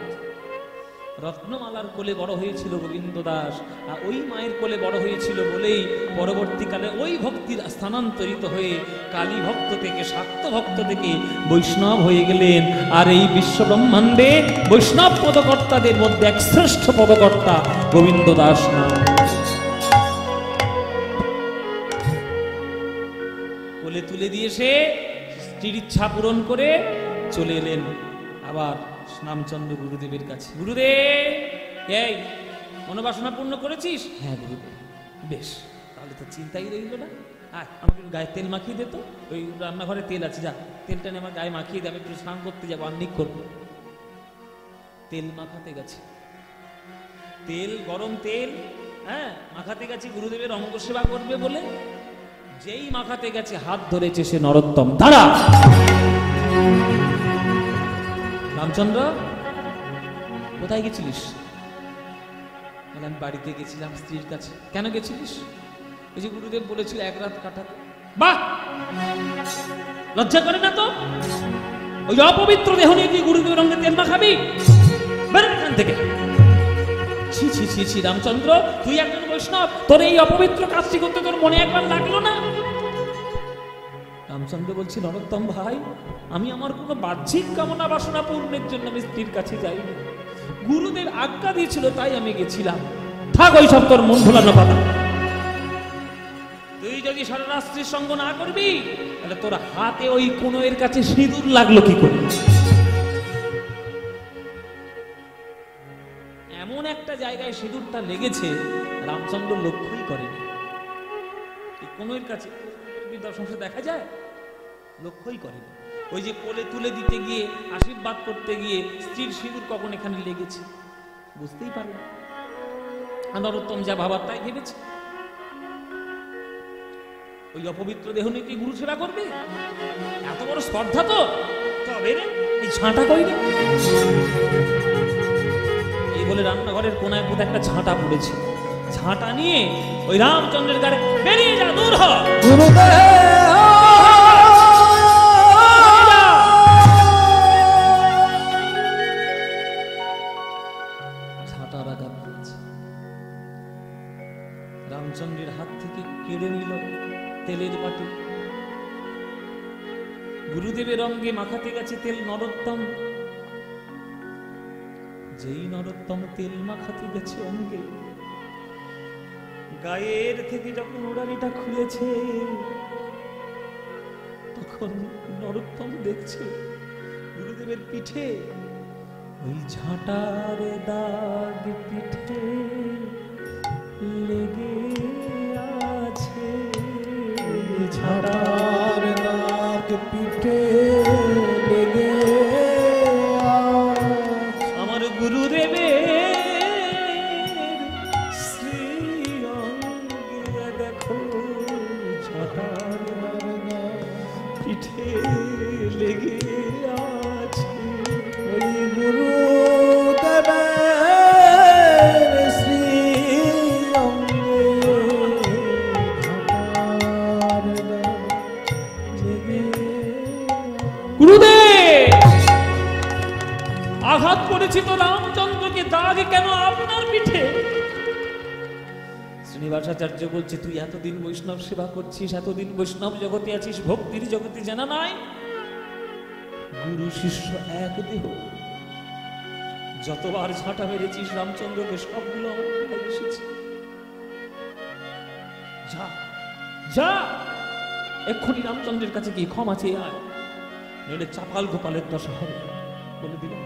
রত্নমালার কোলে বড় হয়েছিল গোবিন্দ দাস, আর ওই মায়ের কোলে বড় হয়েছিল বলেই পরবর্তীকালে ওই ভক্তির স্থানান্তরিত হয়ে কালী ভক্ত থেকে, শাক্ত ভক্ত থেকে বৈষ্ণব হয়ে গেলেন। আর এই বিশ্ব ব্রহ্মাণ্ডে বৈষ্ণব পদকর্তাদের মধ্যে এক শ্রেষ্ঠ পদকর্তা গোবিন্দ দাস নাম। কোলে তুলে দিয়ে সে স্ত্রীর ইচ্ছা পূরণ করে চলে এলেন আবার রামচন্দ্র গুরুদেবের কাছে। গুরুদেব, এই মনোবাসনা পূর্ণ করেছিস? হ্যাঁ গুরুদেব। বেশ, তাহলে তো চিন্তাই রইল না। আমাকে একটু গায়ে তেল মাখিয়ে দে তো, ওই রান্নাঘরে তেল আছে, যা তেলটা নিয়ে আমার গায়ে মাখিয়ে দে, আমি একটু স্নান করতে যাবো, আন্নিক করবো। তেল মাখাতে গেছে, তেল গরম তেল, হ্যাঁ মাখাতে গেছে গুরুদেবের অঙ্গ সেবা করবে বলে। যেই মাখাতে গেছে হাত ধরেছে সে নরোত্তম। দাঁড়া রামচন্দ্র, কোথায় গেছিলিস? আমি বাড়িতে গেছিলাম স্ত্রীর কাছে। কেন গেছিলিস? এই যে গুরুদেব বলেছিল এক রাত কাটাতে। বাহ, লজ্জা করে না তো? ওই অপবিত্র দেহ নিয়ে তুই গুরুদেবের অঙ্গে তেল মাখাবি? বেরোন এখান থেকে। ছি ছি ছি ছি রামচন্দ্র, তুই একজন বৈষ্ণব, তোর এই অপবিত্র কাজটি করতে তোর মনে একবার লাগলো না? রামচন্দ্র বলছি, নরোত্তম ভাই, আমি আমার কোনো বাহ্যিক কামনা বাসনা পূর্ণের জন্য আমি স্ত্রীর কাছে যাইনি, গুরুদেব আজ্ঞা দিয়েছিল তাই আমি গেছিলাম। থাক ওই সব তোর মন ভোলানো কথা। তুই যদি সারা স্ত্রীর সঙ্গ না করবি তাহলে তোর হাতে ওই কোণের কাছে সিঁদুর লাগলো কি করে? এমন একটা জায়গায় সিঁদুরটা লেগেছে রামচন্দ্র লক্ষ্যই করেনি। কোণের কাছে দর্শনে দেখা যায়, লক্ষ্যই করেনি। ওই যে কোলে তুলে দিতে গিয়ে আশীর্বাদ করতে গিয়ে স্ত্রীর সিঁদুর কখন এখানে লেগেছে বুঝতেই পারে না। নরোত্তম যা ভাবার তাই ভেবেছে। ওই অপবিত্র দেহ নিয়ে তুই গুরু সেবা করবে? এত বড় স্পর্ধা তো তবে রে, এই ঝাঁটা কই রে? এই বলে রান্নাঘরের কোনায় কোথায় একটা ঝাঁটা পড়েছে, ঝাঁটা নিয়ে ওই রামচন্দ্রের গায়ে বেরিয়ে যা, দূর হ। ঝাঁটার আঘাত করেছে, রামচন্দ্রের হাত থেকে কেড়ে নিল তেলের বাটি। গুরুদেবের অঙ্গে মাখাতে গেছে তেল নরোত্তম। যেই নরোত্তম তেল মাখাতে গেছে অঙ্গে, গায়ের থেকে যখন ওড়ানিটা খুলেছে তখন নরোত্তম দেখছে গুরুদেবের পিঠে ওই ঝাঁটার দাগ পিঠে লেগে আছে, ঝাঁটার দাগ পিঠে লেগে আমার গুরুদেবের শ্রী অঙ্গে দেখো ঝাঁটার পিঠে লেগে আছে। ওই গুরুদেবের শ্রী অঙ্গে ঝাঁটার দাগ লেগে গুরুদেব, আঘাত করেছি তো রামচন্দ্রকে, দাগ কেন আপনার পিঠে? শ্রীনিবাসাচার্য বলছে, তুই এতদিন বৈষ্ণব সেবা করছিস, এতদিন বৈষ্ণব জগতে আছিস, ভক্তির জগতে জানা নাই গুরু শিষ্য এক দেহ। যতবার ঝাঁটা মেরেছিস রামচন্দ্রকে সবগুলো আমার গায়ে এসেছে। যা যা, এক্ষুনি রামচন্দ্রের কাছে গিয়ে ক্ষমা চেয়ে আয়, নইলে চাপাল গোপালের দশা হবে বলে দিলাম।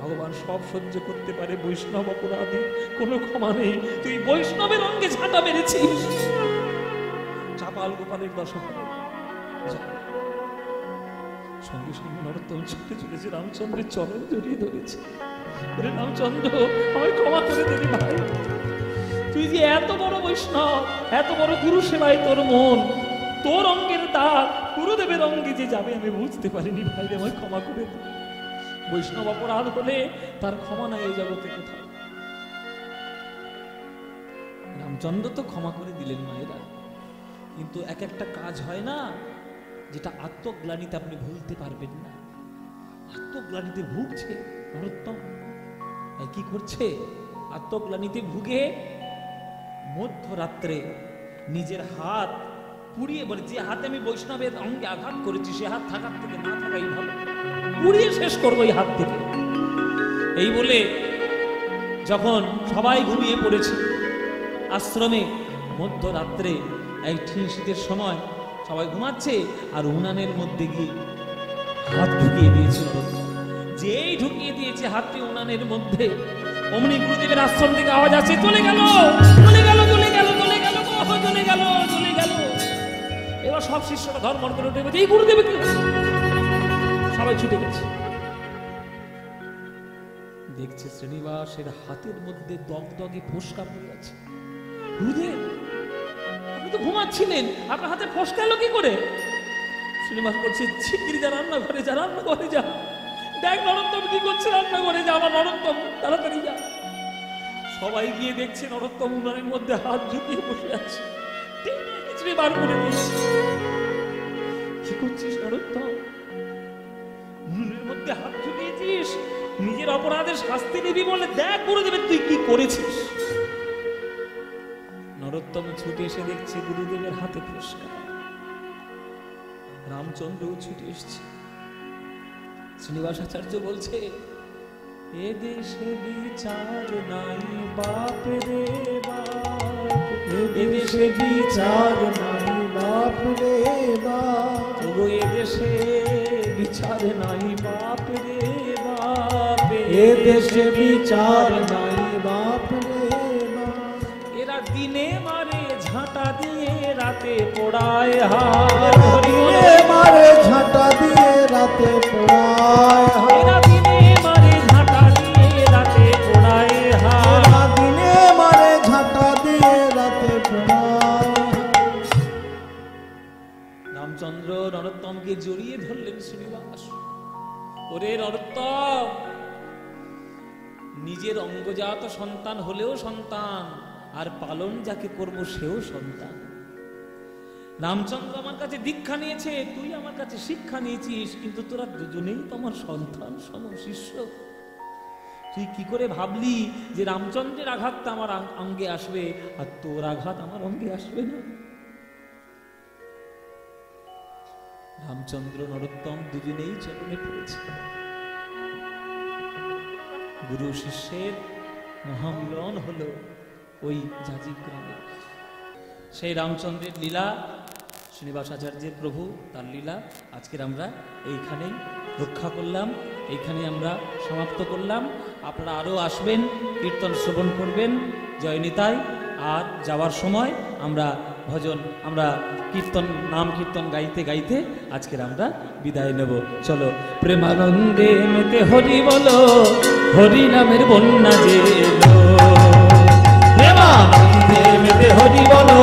ভগবান সব সহ্য করতে পারে, বৈষ্ণব অপরাধী কোনো ক্ষমা নেই। তুই বৈষ্ণবের অঙ্গে ঝাঁটা মেরেছিস, চাপাল গোপালের দশা হবে। সঙ্গে সঙ্গে নরোত্তম ছুটে চলেছে, রামচন্দ্রের চরণ জড়িয়ে ধরেছে। রামচন্দ্র, আমায় ক্ষমা করে দেবে ভাই, তুই যে এত বড় বৈষ্ণব, এত বড় গুরু সেবায় তোর মন, তোর অঙ্গের দাগ গুরুদেবের অঙ্গে যে যাবে আমি বুঝতে পারিনি ভাই, আমায় ক্ষমা করে দে। বৈষ্ণব অপরাধ হলে তার ক্ষমা নাই এই জগতে কোথাও। রামচন্দ্র তো ক্ষমা করে দিলেন মায়েরা, কিন্তু এক একটা কাজ হয় না যেটা আত্মগ্লানিতে আপনি ভুলতে পারবেন না। আত্মগ্লানিতে ভুগছে নরোত্তম, কি করছে? আত্মগ্লানিতে ভুগে মধ্যরাত্রে নিজের হাত পুড়িয়ে, বলে যে হাতে আমি বৈষ্ণবের অঙ্গে আঘাত করেছি সে হাত থাকার থেকে না থাকাই ভালো, পুড়িয়ে শেষ করবো এই হাত থেকে। এই বলে যখন সবাই ঘুমিয়ে পড়েছে আশ্রমে, মধ্যরাত্রে এই শীতের সময় সবাই ঘুমাচ্ছে, আর উনানের মধ্যে গিয়ে হাত ঢুকিয়ে দিয়েছে নরোত্তম। যেই ঢুকিয়ে দিয়েছে হাতটি উনানের মধ্যে, অমনি গুরুদেবের আশ্রম থেকে আওয়াজ আছে, চলে গেল চলে গেল চলে গেল চলে গেল চলে গেল চলে গেল। ধর্মর করে উঠে বলছে, এই গুরুদেব কি? সবাই ছুটে গেছে, দেখছে শ্রীনিবাসের হাতের মধ্যে দগদগে ফোস্কা পড়ে আছে। গুরুদেব, আপনি তো ঘুমাচ্ছিলেন, আপনার হাতে ফোস্কা এলো কি করে? শ্রীনিবাস বলছে, শিগগিরি যা, রান্নাঘরে যা, রান্নাঘরে যা, দেখ নরোত্তম কি করছে, রান্নাঘরে যা, আমার নরোত্তম, তাড়াতাড়ি যা। সবাই গিয়ে দেখছে নরোত্তম উনানের মধ্যে হাত ঝুঁকিয়ে বসে আছে, টেনে বার করে দিয়েছে। কি করছিস নরোত্তম? উনুনের মধ্যে হাত ঝুঁকিয়েছিস, নিজের অপরাধের শাস্তি নিবি বলে? দেখ গুরুদেবের তুই কি করেছিস। নরোত্তম ছুটে এসে দেখছে গুরুদেবের হাতে ফোস্কা। রামচন্দ্রও ছুটে এসছে। শ্রীনিবাস আচার্য বলছে, এ দেশে বিচার নাই বাপ রে বাপ, এ দেশে বিচার নাই বাপ রে বাপ, ওগো এ দেশে বিচার নাই বাপ রে বাপ, এ দেশে বিচার নাই বাপ রে বাপ। এরা দিনে মারে ঝাঁটা দিয়ে রাতে পোড়ায় হাত, দিনে মারে ঝাঁটা দিয়ে রাতে পোড়ায় হাত, এরা দিনে মারে ঝাঁটা দিয়ে রাতে পোড়ায় হাত, এরা দিনে মারে ঝাঁটা দিয়ে রাতে পোড়ায় হাত। রামচন্দ্র নরোত্তমকে জড়িয়ে ধরলেন শ্রীনিবাস। ওরে নরোত্তম, নিজের অঙ্গজাত সন্তান হলেও সন্তান, আর পালন যাকে করব সেও সন্তান। রামচন্দ্র আমার কাছে দীক্ষা নিয়েছে, তুই আমার কাছে শিক্ষা নিয়েছিস, কিন্তু তোরা দুজনেই তো আমার সন্তান সম শিষ্য। তুই কি করে ভাবলি যে রামচন্দ্রের আঘাতটা আমার অঙ্গে আসবে আর তোর আঘাত আমার অঙ্গে আসবে না? রামচন্দ্র নরোত্তম দুজনেই চরণে পড়েছে। গুরু শিষ্যের মহামিলন হলো ওই জাজি গ্রামে। সেই রামচন্দ্রের লীলা, শ্রীনিবাস আচার্যের প্রভু তার লীলা আজকের আমরা এইখানেই রক্ষা করলাম, এইখানে আমরা সমাপ্ত করলাম। আপনারা আরও আসবেন, কীর্তন শ্রবণ করবেন, জয় নিতাই। আর যাওয়ার সময় আমরা ভজন, আমরা কীর্তন, নাম কীর্তন গাইতে গাইতে আজকের আমরা বিদায় নেব। চলো, প্রেমানন্দে মেতে হরি বলো, হরি নামের বন্যা যে এলো, প্রেমানন্দে মেতে হরি বলো।